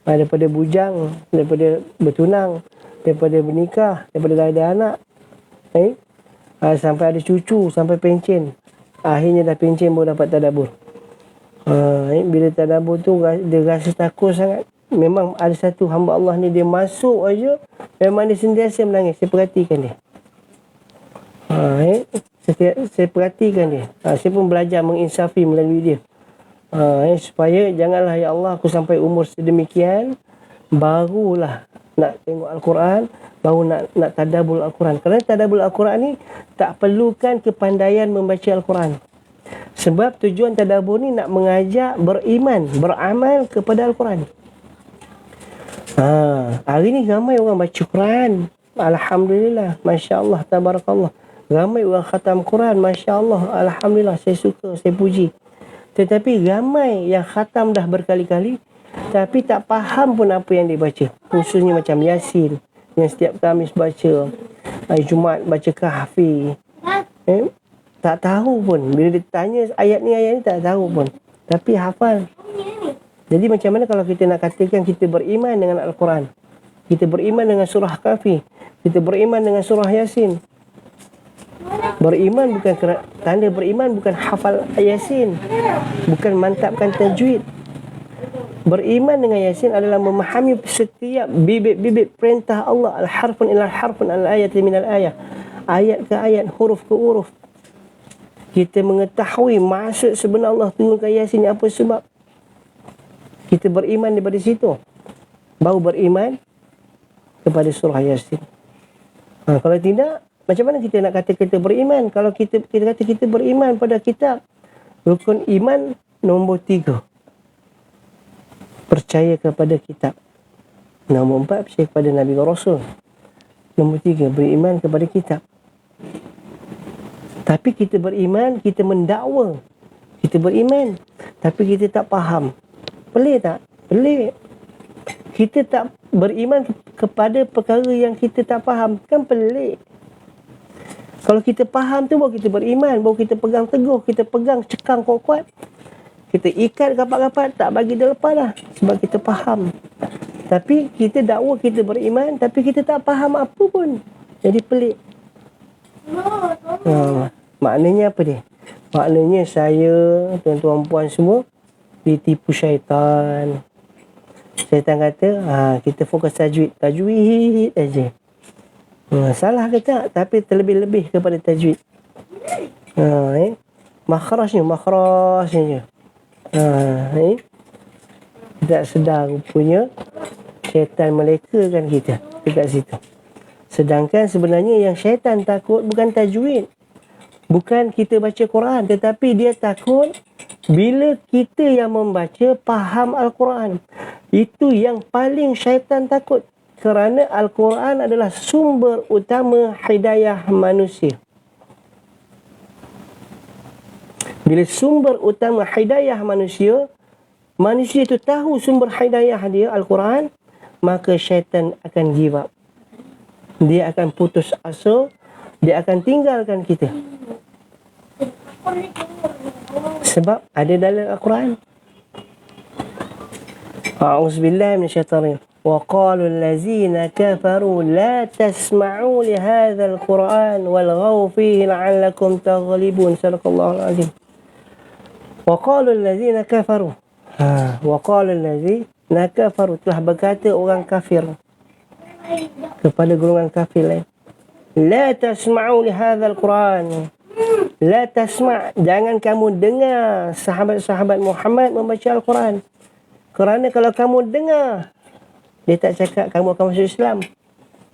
Daripada bujang, daripada bertunang, daripada bernikah, daripada dah ada anak, sampai ada cucu, sampai pencen. Akhirnya dah pencen baru dapat tadabur. Bila tadabur tu dia rasa takut sangat. Memang ada satu hamba Allah ni, dia masuk aja memang dia sentiasa menangis. Saya perhatikan dia. Saya perhatikan dia. Saya pun belajar menginsafi melalui dia. Supaya janganlah ya Allah aku sampai umur sedemikian barulah nak tengok Al-Quran, baru nak tadabbur Al-Quran. Kerana tadabbur Al-Quran ni tak perlukan kepandaian membaca Al-Quran. Sebab tujuan tadabbur ni nak mengajak beriman, beramal kepada Al-Quran. Hari ni ramai orang baca Quran. Alhamdulillah, Masya Allah, Tabarakallah. Ramai orang khatam Quran, Masya Allah, Alhamdulillah, saya suka, saya puji. Tetapi ramai yang khatam dah berkali-kali, tapi tak faham pun apa yang dia baca. Khususnya macam Yasin, yang setiap Khamis baca, hari Jumaat baca Kahfi. Tak tahu pun. Bila dia tanya ayat ni tak tahu pun. Tapi hafal. Jadi macam mana kalau kita nak katakan kita beriman dengan Al-Quran, kita beriman dengan surah Kahfi, kita beriman dengan surah Yasin. Beriman bukan tanda beriman bukan hafal Yasin, bukan mantapkan tajwid. Beriman dengan Yasin adalah memahami setiap bibit-bibit perintah Allah, al-harfun ila al-harfun, al-ayat min al-ayah, ayat ke ayat, huruf ke huruf. Kita mengetahui maksud sebenar Allah turunkan Yasin ni apa sebab. Kita beriman daripada situ, baru beriman kepada surah Yasin. Kalau tidak, macam mana kita nak kata kita beriman? Kalau kita kata kita beriman pada kitab, rukun iman nombor 3, percaya kepada kitab. Nombor 4, percaya kepada Nabi dan Rasul. Nombor 3, beriman kepada kitab. Tapi kita beriman, kita mendakwa. Kita beriman, tapi kita tak faham. Pelik tak? Pelik. Kita tak beriman kepada perkara yang kita tak faham. Kan pelik. Kalau kita faham tu baru kita beriman, baru kita pegang teguh, kita pegang cekang kuat-kuat. Kita ikat rapat-rapat, tak bagi dia lepas dah. Sebab kita faham. Tapi kita dakwa kita beriman, tapi kita tak faham apa pun. Jadi pelik. Maknanya apa dia? Maknanya saya, tuan-tuan puan semua, ditipu syaitan. Syaitan kata, kita fokus tajwid aja. Salah ke tak? Tapi terlebih-lebih kepada tajwid. Makhrajnya je. Tak sedar rupanya syaitan melekakan kita dekat situ. Sedangkan sebenarnya yang syaitan takut bukan tajwid, bukan kita baca Quran, tetapi dia takut bila kita yang membaca faham Al-Quran. Itu yang paling syaitan takut. Kerana Al-Quran adalah sumber utama hidayah manusia. Bila sumber utama hidayah manusia itu tahu sumber hidayah dia, Al-Quran, maka syaitan akan give up. Dia akan putus asa, dia akan tinggalkan kita. Sebab ada dalam Al-Quran. A'udzubillahi minasyaitanir. Wa qalu allazina kafaru la tasma'u li hadzal Qur'an walghaw fihi la'allakum taghlibun. Sadaqallahul azim. Wa qalu allazina kafaru. Wa qalu allazina kafaru, telah berkata orang kafir kepada golongan kafir lain. La tasma'u li hadzal Qur'an. La tasma', jangan kamu dengar sahabat-sahabat Muhammad membaca Al-Quran. Kerana kalau kamu dengar, dia tak cakap kamu akan masuk Islam.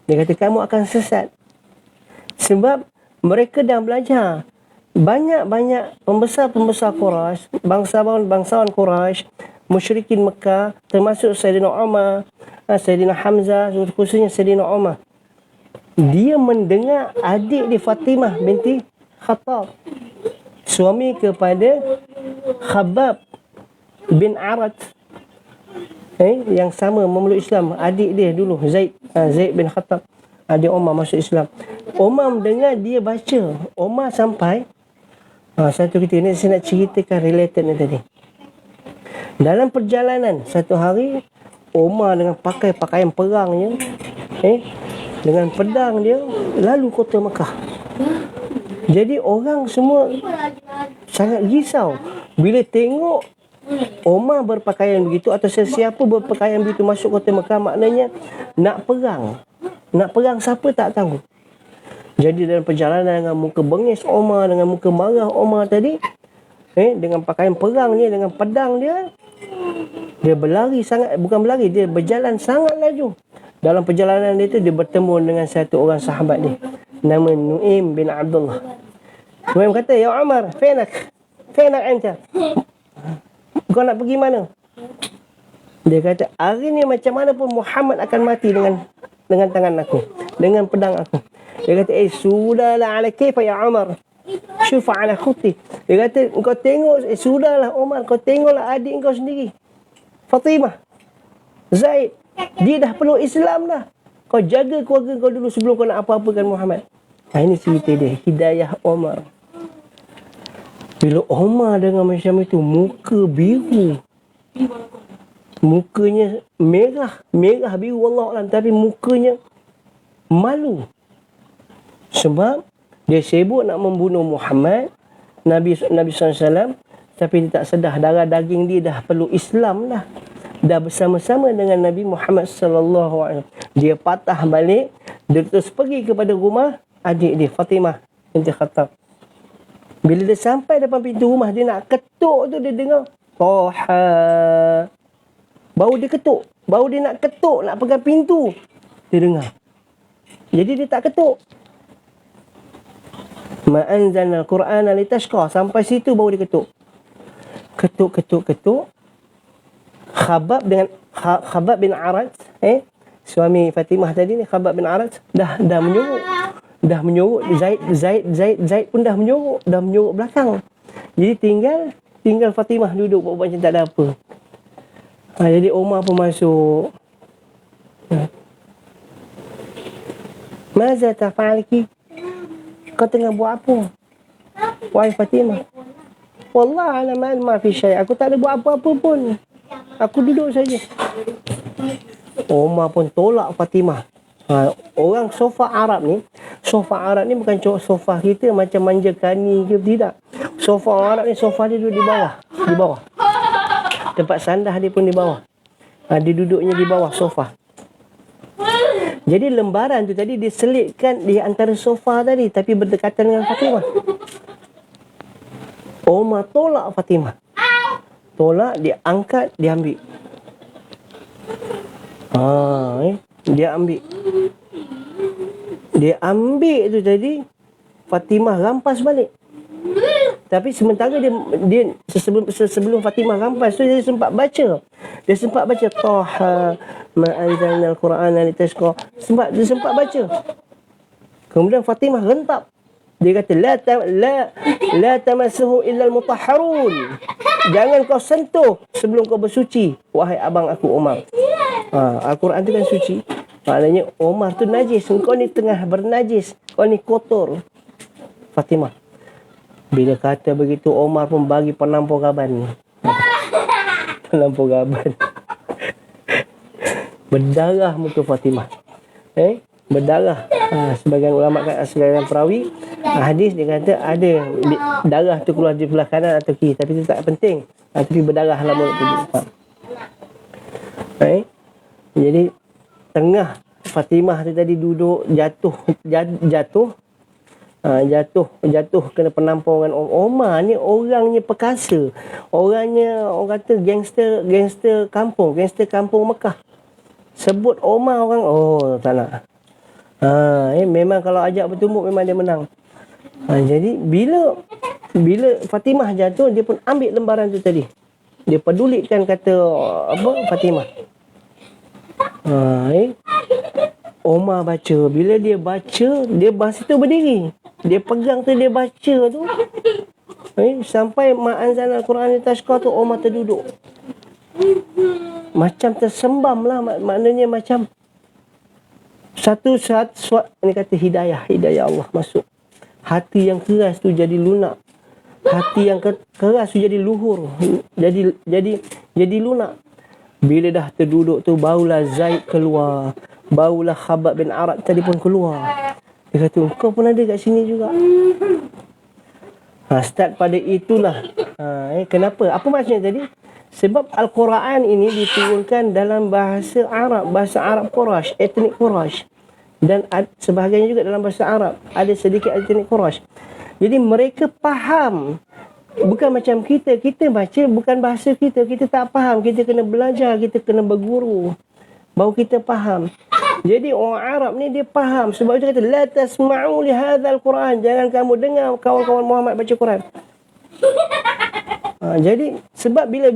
Dia kata kamu akan sesat. Sebab mereka dah belajar. Banyak-banyak pembesar-pembesar Quraisy, bangsawan Quraisy, musyrikin Mekah, termasuk Sayyidina Umar, Sayyidina Hamzah, khususnya Sayyidina Umar. Dia mendengar adik di Fatimah binti Khattab, suami kepada Khabbab bin Arat, yang sama memeluk Islam. Adik dia dulu Zaid bin Khattab, adik Umar masuk Islam. Umar mendengar dia baca. Umar sampai satu ketika ni saya nak ceritakan related ni tadi. Dalam perjalanan satu hari, Umar dengan pakaian perangnya, dengan pedang dia lalu kota Mekah. Jadi orang semua sangat risau bila tengok Umar berpakaian begitu atau sesiapa berpakaian begitu masuk kota Mekah. Maknanya nak perang. Nak perang siapa tak tahu. Jadi dalam perjalanan dengan muka bengis Umar, dengan muka marah Umar tadi, dengan pakaian perang dia, dengan pedang dia, dia berlari sangat, bukan berlari, dia berjalan sangat laju. Dalam perjalanan dia tu, dia bertemu dengan satu orang sahabat dia, nama Nu'aim bin Abdullah. Nu'aim kata, ya Umar, fenak anta. Kau nak pergi mana? Dia kata, hari ni macam mana pun Muhammad akan mati dengan tangan aku, dengan pedang aku. Dia kata, sudahlah ala kaifa ya Umar. Syufa ala khuti. Dia kata, kau tengok, sudahlah Umar, kau tengoklah adik kau sendiri, Fatimah, Zaid, dia dah peluk Islam dah. Kau jaga keluarga kau dulu sebelum kau nak apa-apakan Muhammad. Ini cerita dia, hidayah Umar. Bila Umar dengan macam itu, muka biru, mukanya merah biru, wallahualam, tapi mukanya malu. Sebab dia sibuk nak membunuh Muhammad, Nabi SAW, tapi dia tak sedar darah daging dia dah peluk Islam dah. Dah bersama-sama dengan Nabi Muhammad sallallahu alaihi wasallam. Dia patah balik, dia terus pergi kepada rumah adik dia, Fatimah binti Khattab. Bila dia sampai depan pintu rumah, dia nak ketuk tu, dia dengar Toha. Baru dia ketuk, baru dia nak ketuk, nak pegang pintu, dia dengar. Jadi dia tak ketuk. Ma anzalna al-Qur'ana litashqa. Sampai situ baru dia ketuk. Ketuk. Khabbab bin Arat, suami Fatimah tadi ni, Khabbab bin Arat dah menyuruh Zaid pun dah menyuruh belakang. Jadi tinggal Fatimah duduk buat macam tak ada apa. Jadi Umar pun masuk. Maza taf'alki? Kau tengah buat apa, wahai Fatimah? Wallah ala ma fi syai'. Aku tak ada buat apa-apa pun. Aku duduk saja. Umar pun tolak Fatimah. Orang sofa Arab ni bukan sofa kita macam manjakani ke, tidak. Sofa Arab ni, sofa dia duduk di bawah. Tempat sandah dia pun di bawah. Dia duduknya di bawah sofa. Jadi lembaran tu tadi diselitkan di antara sofa tadi, tapi berdekatan dengan Fatimah. Umar tolak Fatimah. Tolak, dia angkat, dia ambil. Dia ambil tu tadi, Fatimah rampas balik. Tapi sementara dia sebelum Fatimah rampas tu, dia sempat baca. Taha ma anzalna al-Qur'ana litashqa. Dia sempat baca. Kemudian Fatimah rentap. Dia kata, la La tamassuhu illa al-mutahharun. Jangan kau sentuh sebelum kau bersuci, wahai abang aku Umar. Al-Quran tu kan suci. Maknanya Umar tu najis, kau ni tengah bernajis, kau ni kotor. Fatimah bila kata begitu, Umar pun bagi penampur gaban. Penampur gaban. Berdarah muka Fatimah. Berdarah. Sebagian ulama, sebagian perawi hadis dia kata ada darah tu keluar di belah kanan atau kiri, tapi itu tak penting. Tapi berdarah lah mulut tu. Jadi tengah Fatimah tu tadi duduk jatuh kena penampung dengan Omar ni. Orangnya perkasa, orangnya orang kata gangster kampung Mekah. Sebut Omar orang, tak nak. Memang kalau ajak bertumbuk memang dia menang. Jadi bila Fatimah jatuh, dia pun ambil lembaran tu tadi, dia pedulikan kata Fatimah. Omar baca. Bila dia baca, dia masa tu berdiri, dia pegang tu, dia baca tu, sampai ma'anzal Al-Quran tashqa tu, Omar terduduk macam tersembam lah. Maknanya macam satu ni kata hidayah Allah masuk. Hati yang keras tu jadi lunak, hati yang keras tu jadi luhur, jadi lunak. Bila dah terduduk tu, barulah Zaid keluar, barulah Khabbab bin Arat tadi pun keluar. Dia kata, kau pun ada kat sini juga. Start pada itulah. Kenapa? Apa maksudnya tadi? Sebab Al-Quran ini diturunkan dalam bahasa Arab Quraisy, etnik Quraisy. Dan sebahagiannya juga dalam bahasa Arab, ada sedikit etnik Quraisy. Jadi mereka faham. Bukan macam kita baca bukan bahasa kita tak faham. Kita kena belajar, kita kena berguru, baru kita faham. Jadi orang Arab ni dia faham. Sebab itu kata, la tasma'u li hadzal Quran. Jangan kamu dengar kawan-kawan Muhammad baca Quran. Jadi sebab bila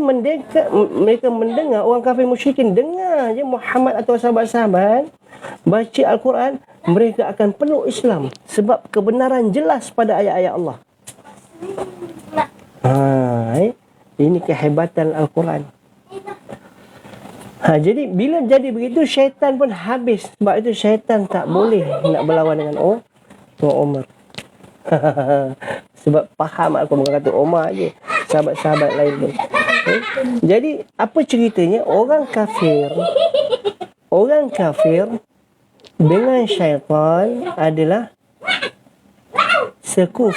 mereka mendengar, orang kafir musyrikin dengar je Muhammad atau sahabat-sahabat baca Al-Quran, mereka akan peluk Islam. Sebab kebenaran jelas pada ayat-ayat Allah. Ini kehebatan Al-Quran. Jadi bila jadi begitu, syaitan pun habis. Sebab itu syaitan tak boleh nak berlawan dengan Umar. Sebab faham aku bukan kata Umar je, sahabat-sahabat lain pun. Jadi apa ceritanya? Orang kafir dengan syaitan adalah sekutu.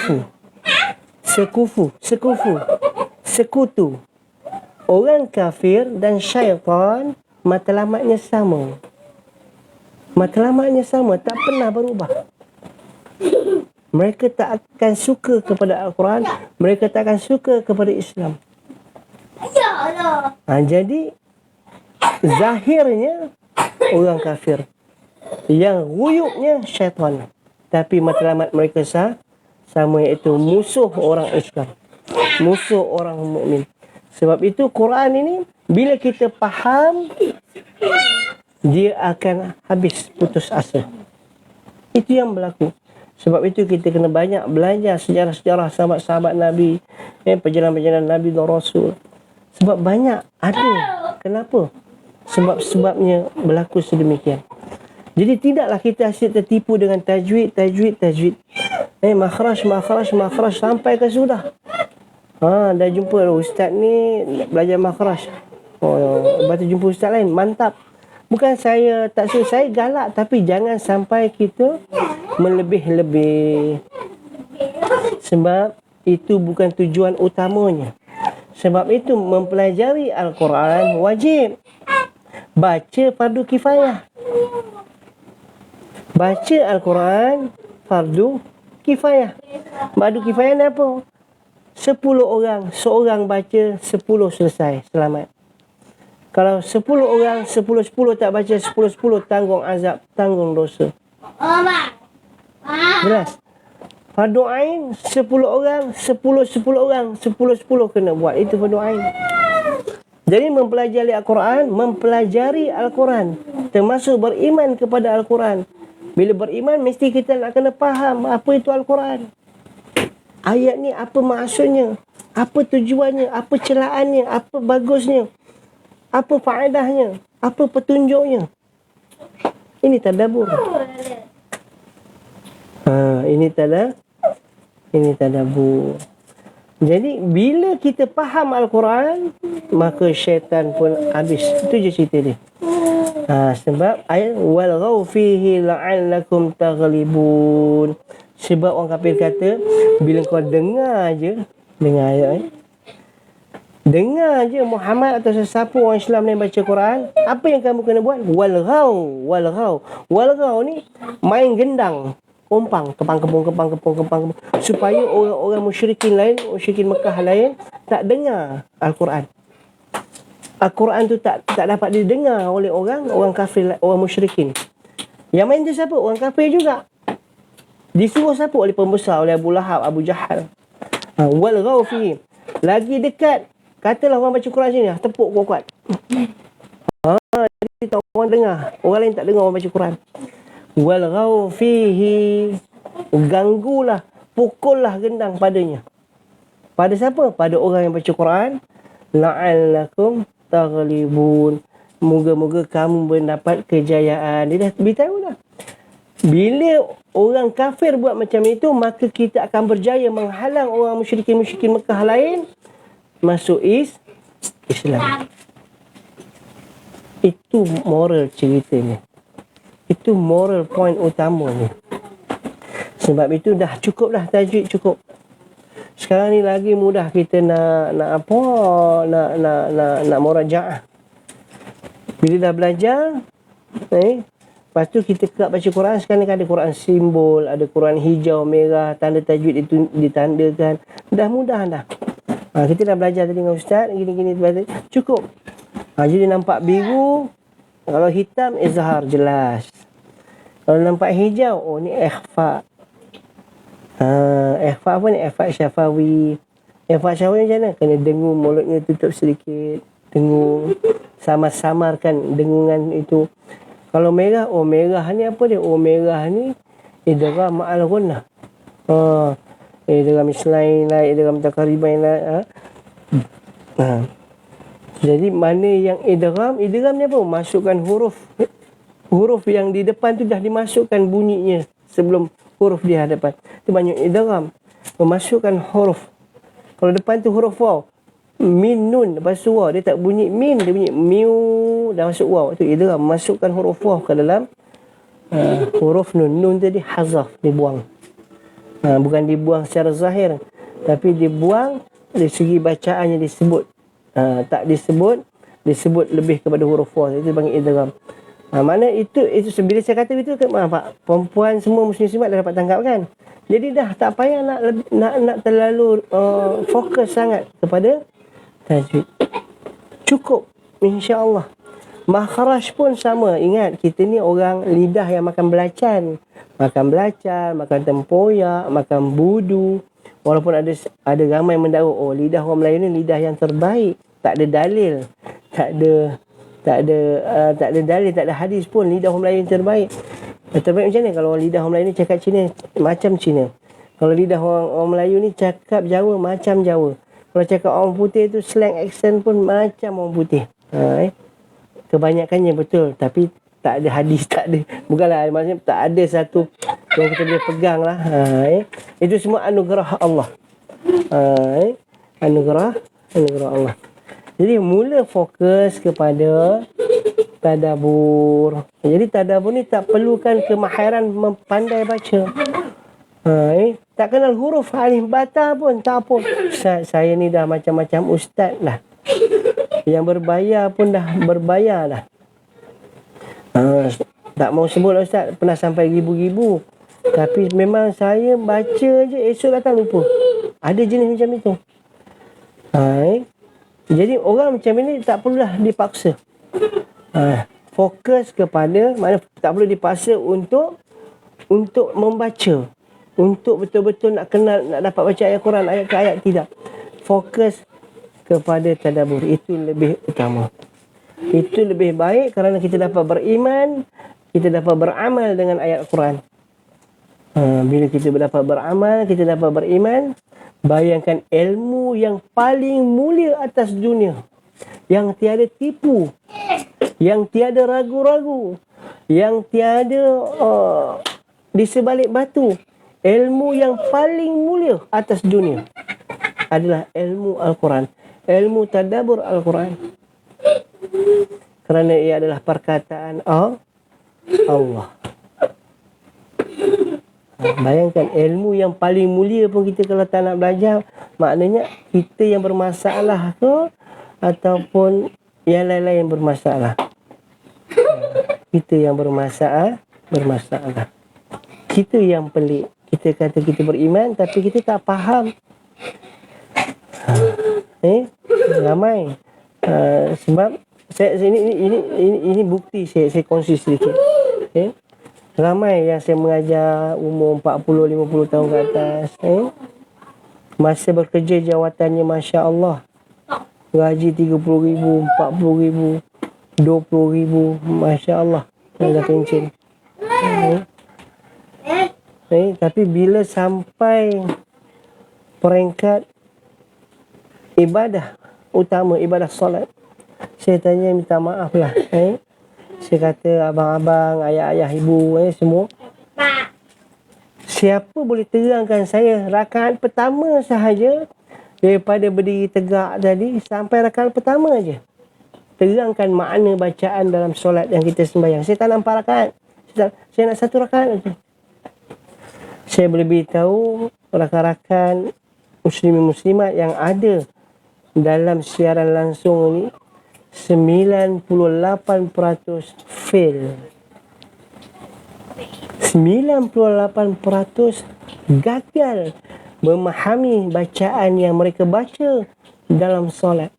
Orang kafir dan syaitan matlamatnya sama. Tak pernah berubah. Mereka tak akan suka kepada Al-Quran, mereka tak akan suka kepada Islam. Jadi zahirnya orang kafir, yang ruyuknya syaitan, tapi matlamat mereka sama, iaitu musuh orang Islam, musuh orang mukmin. Sebab itu Quran ini bila kita faham, dia akan habis putus asa. Itu yang berlaku. Sebab itu kita kena banyak belajar sejarah-sejarah sahabat-sahabat Nabi, perjalanan-perjalanan Nabi dan Rasul. Sebab banyak ada. Kenapa? Sebab-sebabnya berlaku sedemikian. Jadi tidaklah kita asyik tertipu dengan tajwid. Makhraj sampai ke sudah. Dah jumpa ustaz ni belajar makhraj. Lepas tu jumpa ustaz lain, mantap. Bukan saya tak suka, saya galak, tapi jangan sampai kita melebih-lebih. Sebab itu bukan tujuan utamanya. Sebab itu mempelajari Al-Quran wajib. Baca fardu kifayah. Baca Al-Quran fardu kifayah. Fardu kifayah ni apa? 10 orang, seorang baca, 10 selesai, selamat. Kalau 10 orang, 10 tak baca, 10 tanggung azab, tanggung dosa. Jelas? Fardu ain, 10 orang, 10 orang, 10 kena buat. Itu fardu ain. Jadi mempelajari Al-Quran, termasuk beriman kepada Al-Quran. Bila beriman, mesti kita nak kena faham apa itu Al-Quran. ayat ni apa maksudnya, apa tujuannya, apa celaannya, apa bagusnya, apa faedahnya, apa petunjuknya. Ini tadabbur. Ini tadabbur. Jadi bila kita faham Al-Quran, maka syaitan pun habis. Itu je cerita dia. Sebab ayat walghaw fihi la'allakum taghlibun. Sebab orang kafir kata, bila kau dengar ayat dengar je Muhammad atau sesiapa orang Islam ni baca Quran, apa yang kamu kena buat? Walghaw ni main gendang, kompang, kepang, supaya orang-orang musyrikin lain, musyrikin Mekah lain tak dengar Al-Quran. Al-Quran tu tak dapat didengar oleh orang kafir, orang musyrikin. Yang main tu siapa? Orang kafir juga. Disuruh siapa? Oleh pembesar, oleh Abu Lahab, Abu Jahal. Walghaw fihi. Lagi dekat, katalah orang baca Quran sini, tepuk kuat-kuat. Jadi tak orang dengar, orang lain tak dengar orang baca Quran. Walghaw fihi, ganggulah, pukullah gendang padanya. Pada siapa? Pada orang yang baca Quran. La'allakum taghlibun. Moga-moga kamu mendapat kejayaan. Dia dah beritahu dah. Bila orang kafir buat macam itu, maka kita akan berjaya menghalang orang musyrikin Mekah lain masuk Islam. Itu moral ceritanya. Itu moral point utamanya. Sebab itu dah cukup dah tajwid, cukup. Sekarang ni lagi mudah kita nak murajaah. Bila dah belajar, lepas tu kita kerap baca Quran. Sekarang ni kan ada Quran simbol, ada Quran hijau, merah, tanda tajwid itu ditandakan. Dah mudah dah. Kita dah belajar tadi dengan ustaz, gini-gini cukup. Jadi nampak biru, kalau hitam izhar jelas. Kalau nampak hijau, oh ni ikhfa. Ikhfa apa ni? Ikhfa syafawi. Ikhfa syafawi macam mana? Kena dengung, mulutnya tutup sedikit. Dengung. Samar-samarkan dengungan itu. Kalau merah, oh merah ni apa dia? Oh merah ni idgham ma'al ghunnah. Idgham islain la, idgham taqriban la. Jadi mana yang idgham? Idgham ni apa? Masukkan huruf yang di depan tu dah dimasukkan bunyinya sebelum huruf di hadapan. Itu banyak idgham. Memasukkan huruf. Kalau depan tu huruf waw, min nun, lepas tu waw, dia tak bunyi min, dia bunyi miu, dah masuk waw. Itu idgham, masukkan huruf waw ke dalam huruf nun. Nun tadi hazaf, dibuang. Bukan dibuang secara zahir, tapi dibuang dari segi bacaannya disebut. Tak disebut lebih kepada huruf waw. Itu panggil idgham. Mana itu bila saya kata itu, Pak, perempuan semua muslimat dah dapat tangkap kan. Jadi dah tak payah nak terlalu fokus sangat kepada tajwid. Cukup, insya-Allah. Makhraj pun sama. Ingat, kita ni orang lidah yang makan belacan, makan tempoyak, makan budu. Walaupun ada ramai mendakwa, oh lidah orang Melayu ni lidah yang terbaik. Tak ada dalil, tak ada dalil, tak ada hadis pun lidah orang Melayu yang terbaik. Terbaik macam mana? Kalau lidah orang Melayu ni cakap Cina, macam Cina. Kalau lidah orang Melayu ni cakap Jawa, macam Jawa. Kalau cakap orang putih tu, slang accent pun macam orang putih. Kebanyakannya betul, tapi tak ada hadis, tak ada. Bukanlah, maksudnya tak ada satu yang kita boleh pegang lah. Itu semua anugerah Allah. Anugerah Allah. Jadi mula fokus kepada tadabbur. Jadi tadabbur ni tak perlukan kemahiran pandai baca. Tak kenal huruf alif bata pun tak apa. Saya ni dah macam-macam ustaz lah. Yang berbayar pun dah berbayar dah. Tak mau sebut lah ustaz, pernah sampai ribu-ribu. Tapi memang saya baca je, esok datang lupa. Ada jenis macam itu. Jadi orang macam ini tak perlulah dipaksa. Fokus kepada, mana tak perlu dipaksa untuk membaca. Untuk betul-betul nak kenal, nak dapat baca ayat Quran, ayat ke ayat, tidak. Fokus kepada tadabbur. Itu lebih utama. Itu lebih baik kerana kita dapat beriman, kita dapat beramal dengan ayat Quran. Bila kita dapat beramal, kita dapat beriman, Bayangkan ilmu yang paling mulia atas dunia, yang tiada tipu, yang tiada ragu-ragu, yang tiada di sebalik batu. Ilmu yang paling mulia atas dunia adalah ilmu Al-Quran, ilmu tadabbur Al-Quran, kerana ia adalah perkataan Allah. Bayangkan ilmu yang paling mulia pun kita kalau tak nak belajar, maknanya kita yang bermasalah ke ataupun yang lain-lain yang bermasalah. Kita yang bermasalah. Kita yang pelik. Kita kata kita beriman tapi kita tak faham. Ramai. Sebab ini bukti saya kongsi sedikit. Ramai yang saya mengajar umur 40-50 tahun ke atas. Masa bekerja jawatannya Masya Allah. Gaji 30,000, 40,000, 20,000. Masya Allah. Dah pencen. Tapi bila sampai peringkat ibadah utama, ibadah solat, saya tanya minta maaf lah. Saya kata abang-abang, ayah-ayah, ibu, semua. Siapa boleh terangkan saya rakaat pertama sahaja, daripada berdiri tegak tadi sampai rakaat pertama aja. Terangkan makna bacaan dalam solat yang kita sembahyang. Saya tak nak 4 rakaat. Saya nak 1 rakaat aja. Saya boleh beritahu rakan-rakan muslimin-muslimat yang ada dalam siaran langsung ni, 98% fail. 98% gagal memahami bacaan yang mereka baca dalam solat.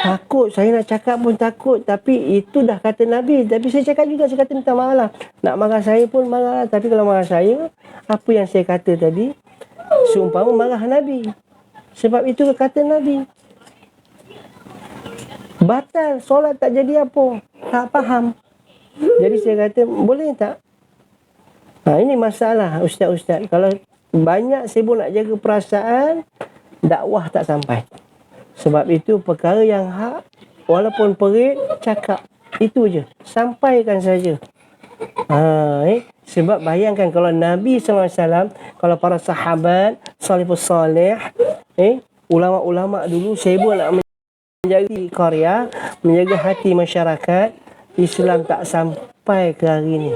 Takut, saya nak cakap pun takut. Tapi itu dah kata Nabi. Tapi saya cakap juga, saya kata minta maaf lah. Nak marah saya pun marah lah. Tapi kalau marah saya, apa yang saya kata tadi, seumpama marah Nabi. Sebab itu kata Nabi. Batal, solat tak jadi apa. Tak faham. Jadi saya kata, boleh tak? Ini masalah ustaz-ustaz. Kalau banyak sibuk nak jaga perasaan, dakwah tak sampai. Sebab itu perkara yang hak, walaupun perit, cakap. Itu je. Sampaikan saja. Sebab bayangkan kalau Nabi SAW, kalau para sahabat, salafus salih, ulama-ulama dulu sibuk nak menjaga karya, menjaga hati masyarakat, Islam tak sampai ke hari ini.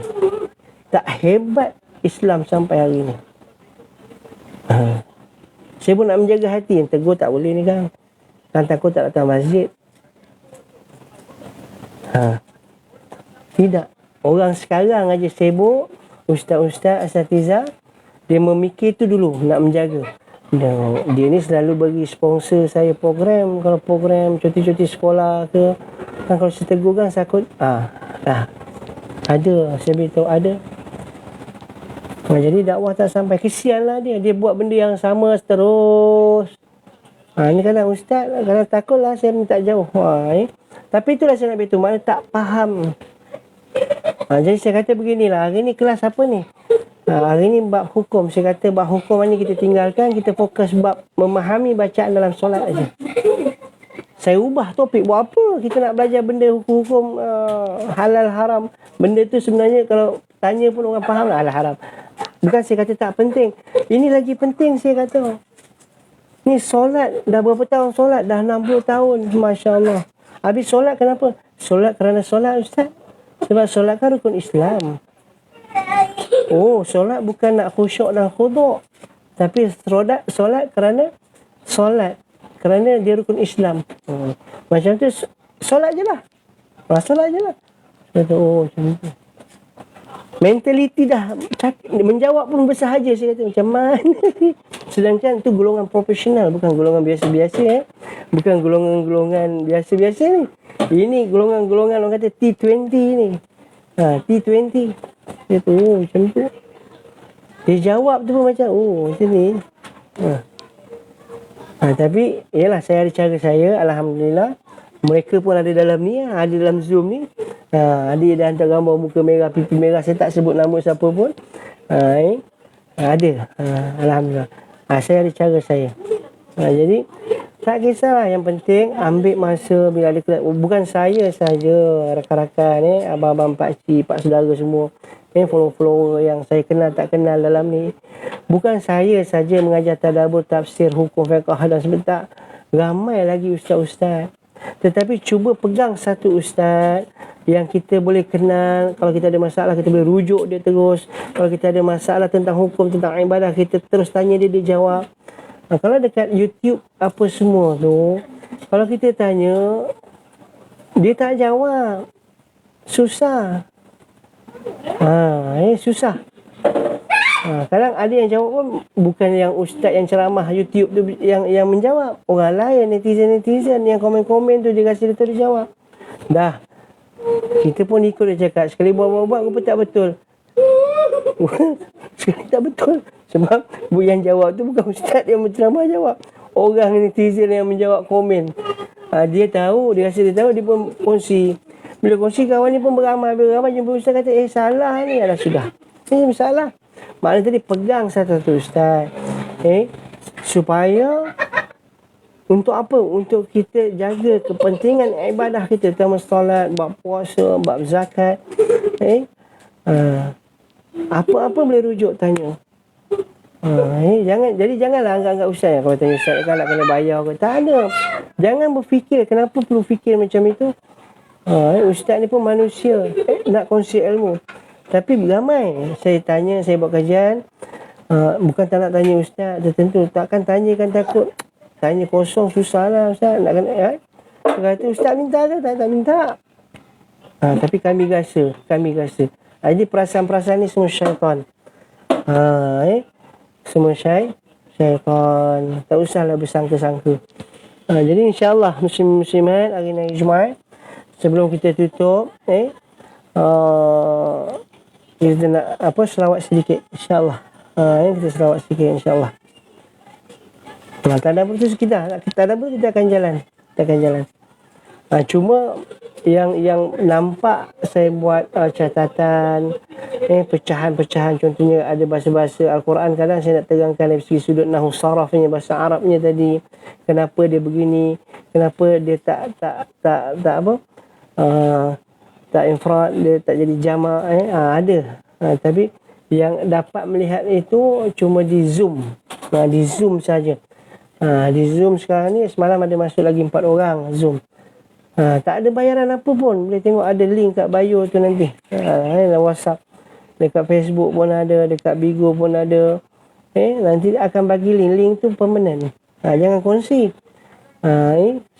Tak hebat Islam sampai hari ini. Sibuk nak menjaga hati, yang tegur tak boleh ni kan. Kan takut tak datang masjid. Tidak. Orang sekarang aja sibuk, ustaz-ustaz, asatiza, dia memikir tu dulu nak menjaga. Dia ni selalu bagi sponsor saya program. Kalau program cuti-cuti sekolah ke, kan kalau saya tegur kan takut. Ada, saya beritahu ada. Jadi dakwah tak sampai. Kesianlah dia. Dia buat benda yang sama terus. Ni kadang ustaz, kadang takutlah saya minta jauh. Tapi itulah saya nak beritahu, mana tak faham. Jadi saya kata beginilah, hari ni kelas apa ni? Hari ni bab hukum. Saya kata bab hukum ni kita tinggalkan, kita fokus bab memahami bacaan dalam solat aja. Saya ubah topik, buat apa? Kita nak belajar benda hukum-hukum halal haram. Benda tu sebenarnya kalau tanya pun orang faham lah halal haram. Bukan saya kata tak penting. Ini lagi penting saya kata. Ni solat, dah berapa tahun solat? Dah 60 tahun, Masya Allah. Habis solat kenapa? Solat kerana solat ustaz. Sebab solat kan rukun Islam. Solat bukan nak khusyuk dan khuduk. Tapi solat kerana solat. Kerana dia rukun Islam. Macam tu, solat je lah. Solat je lah. Kata, macam tu. Mentaliti dah menjawab pun bersahaja. Saya kata macam mana ni. Sedangkan tu golongan profesional, bukan golongan biasa-biasa. Bukan golongan-golongan biasa-biasa ni. Ini golongan-golongan orang kata T20 ni. T20. Dia tu macam tu. Dia jawab tu pun macam macam ni. Tapi yalah, saya ada cara saya, alhamdulillah. Mereka pun ada dalam ni, ada dalam Zoom ni. Ada dah hantar gambar muka merah, pipi merah. Saya tak sebut nama siapa pun. Ada. Alhamdulillah. Saya ada cara saya. Jadi tak kisahlah, yang penting ambil masa bila ada bukan saya saja, rakan-rakan abang-abang, pakcik, pak saudara semua, follower-follower yang saya kenal tak kenal dalam ni. Bukan saya saja mengajar tadabbur, tafsir, hukum fiqh dan sebentar. Ramai lagi ustaz-ustaz. Tetapi cuba pegang satu ustaz yang kita boleh kenal. Kalau kita ada masalah, kita boleh rujuk dia terus. Kalau kita ada masalah tentang hukum, tentang ibadah, kita terus tanya dia, dia jawab. Kalau dekat YouTube apa semua tu, kalau kita tanya, dia tak jawab. Susah. Susah. Kadang ada yang jawab pun bukan yang ustaz yang ceramah YouTube tu yang menjawab. Orang lain, netizen yang komen-komen tu, dia rasa dia tu dia jawab. Dah. Kita pun ikut dia cakap. Sekali buat-buat rupa tak betul. Sekali tak betul. Sebab yang jawab tu bukan ustaz yang menceramah jawab. Orang netizen yang menjawab komen. Dia tahu, dia rasa dia tahu, dia pun kongsi. Bila kongsi, kawan ni pun beramai jumpa ustaz kata, salah ni. Alah sudah. Ini salah. Maknanya tadi pegang satu ustaz. Supaya untuk apa? Untuk kita jaga kepentingan ibadah kita, terutama solat, bab puasa, bab zakat. Apa-apa boleh rujuk tanya. Janganlah anggap ustaz. Kalau tanya ustaz kan nak kena bayar ke, tak ada. Jangan berfikir kenapa perlu fikir macam itu. Ustaz ni pun manusia, nak kongsi ilmu. Tapi ramai saya tanya, saya buat kajian, bukan tak nak tanya ustaz tertentu, takkan tanyakan takut. Tanya kosong susah lah ustaz. Nak kena kata ustaz minta ke? Tak minta. Tapi kami rasa. Jadi perasaan-perasaan ni semua syaitan. Semua syaitan. Tak usahlah bersangka-sangka. Jadi insyaAllah muslim-muslimat, hari ni Jumaat, sebelum kita tutup, kita nak selawat sedikit insyaAllah. Kita selawat sedikit insyaAllah. Tadabbur tu kita akan jalan. Cuma yang nampak saya buat catatan, pecahan-pecahan, contohnya ada bahasa-bahasa Al-Quran, kadang saya nak terangkan dari segi sudut nahwu sarafnya, bahasa Arabnya tadi, kenapa dia begini, kenapa dia tak infrad, dia tak jadi jamak, ada. Tapi yang dapat melihat itu cuma di Zoom. Di Zoom saja. Di Zoom sekarang ni, semalam ada masuk lagi 4 orang Zoom. Tak ada bayaran apa pun. Boleh tengok ada link kat bio tu nanti. Dalam WhatsApp. Dekat Facebook pun ada. Dekat Bigo pun ada. Nanti akan bagi link. Link tu permanent. Jangan kongsi.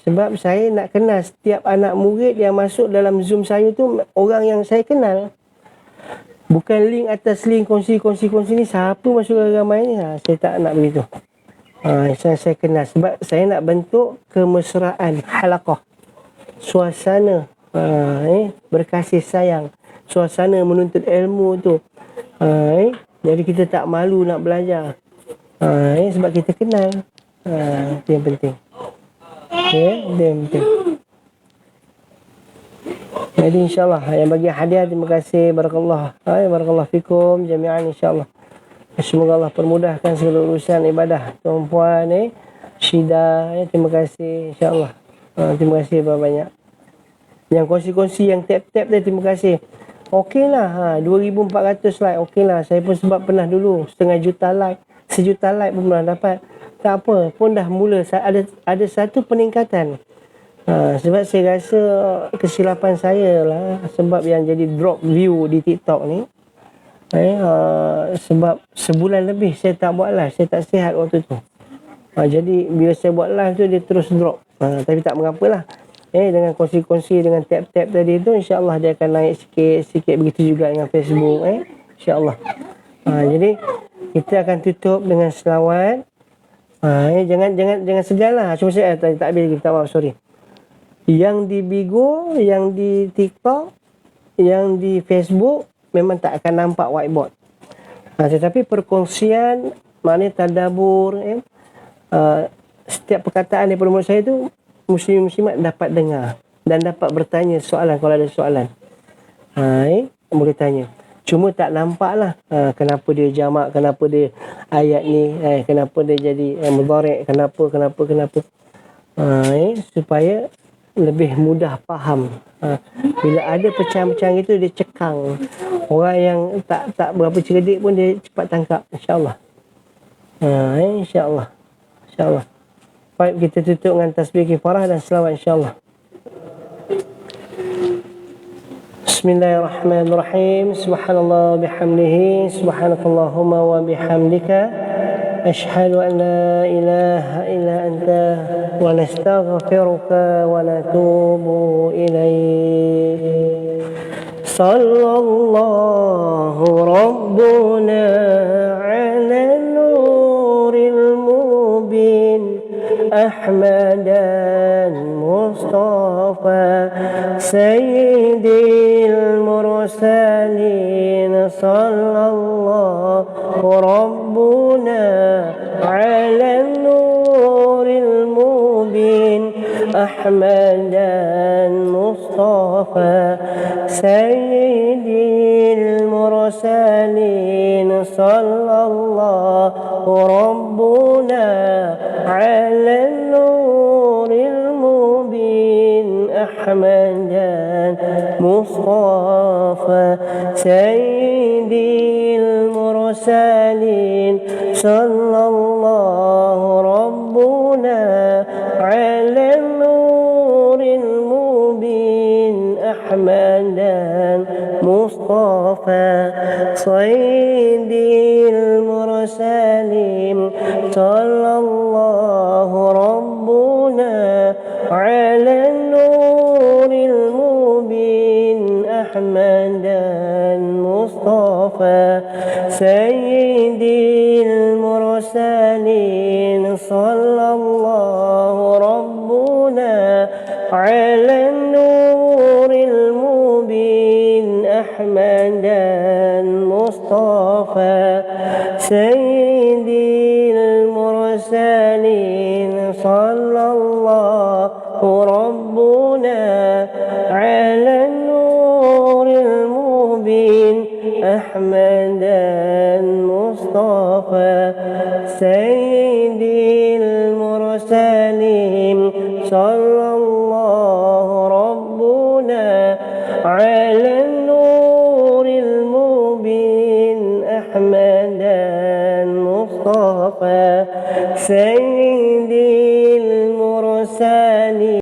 Sebab saya nak kenal setiap anak murid yang masuk dalam Zoom saya tu, orang yang saya kenal. Bukan link atas link, kongsi ni. Siapa masuk ramai ni? Saya tak nak begitu. Saya kenal. Sebab saya nak bentuk kemesraan halaqah. Suasana berkasih sayang, suasana menuntut ilmu tu. Jadi kita tak malu nak belajar. Sebab kita kenal. Itu yang penting. Itu yang penting. Jadi insyaAllah yang bagi hadiah, terima kasih. Barakallah. Barakallah fikum jami'an insyaAllah. Semoga Allah permudahkan segala urusan ibadah tuan-puan. Syida, terima kasih insyaAllah. Terima kasih banyak. Yang kongsi-kongsi, yang tap-tap tadi, terima kasih. Okeylah, 2,400 like, okeylah. Saya pun sebab pernah dulu 500,000 like, 1,000,000 like pun pernah dapat. Tak apa, pun dah mula. Ada satu peningkatan. Sebab saya rasa kesilapan saya lah, sebab yang jadi drop view di TikTok ni. Sebab sebulan lebih saya tak buat live, saya tak sihat waktu tu. Jadi bila saya buat live tu, dia terus drop. Tapi tak mengapalah. Dengan kongsi-kongsi, dengan tap-tap tadi tu, insyaAllah dia akan naik sikit-sikit. Begitu juga dengan Facebook. InsyaAllah. Jadi kita akan tutup dengan selawat. Jangan segan lah. Cuma saya tak habis lagi. Tak maaf, sorry. Yang di Bigo, yang di TikTok, yang di Facebook, memang tak akan nampak whiteboard. Tetapi perkongsian, maknanya tadabbur, setiap perkataan daripada mulut saya tu, muslim-muslimat dapat dengar dan dapat bertanya soalan kalau ada soalan. Boleh tanya. Cuma tak nampak lah kenapa dia jamak, kenapa dia ayat ni, kenapa dia jadi mudhari', kenapa. Supaya lebih mudah faham. Bila ada pecahan-pecahan itu dia cekang. Orang yang tak berapa cerdik pun dia cepat tangkap, insya-Allah. Insya-Allah. Insya-Allah. Baik, kita tutup dengan tasbih kifarah dan selawat insya-Allah. Bismillahirrahmanirrahim. Subhanallah bihamdihi, subhanakallahumma wa bihamdika, asyhadu an la ilaha illa anta wa nastaghfiruka wa natubu ilaik. Sallallahu rabbuna ala nuril mubin Ahmadan Mustafa Sayyidil Mursalin. Sallallahu rabbuna ala nuril mubin Ahmadan Mustafa Sayyidil Mursalin. Sallallahu rabbuna ala nuril mubin Ahmadan Mustafa Sayyidil Mursalin. Sallallahu rabbuna ala nuril mubin Ahmadan Mustafa Sayyidil Mursalin. Sallallahu rabbuna ala nuril mubin Ahmadan Mustafa Sayyidil Mursalin. Sallallahu rabbuna ala nuril mubin Ahmadan Mustafa Sayyidil Mursalin. Sallallahu rabbuna ala nuril mubin Ahmadan Mustafa Sayyidil Mursalin. Sallallahu rabbuna ala nuril mubin Ahmadan Mustafa Sayyidil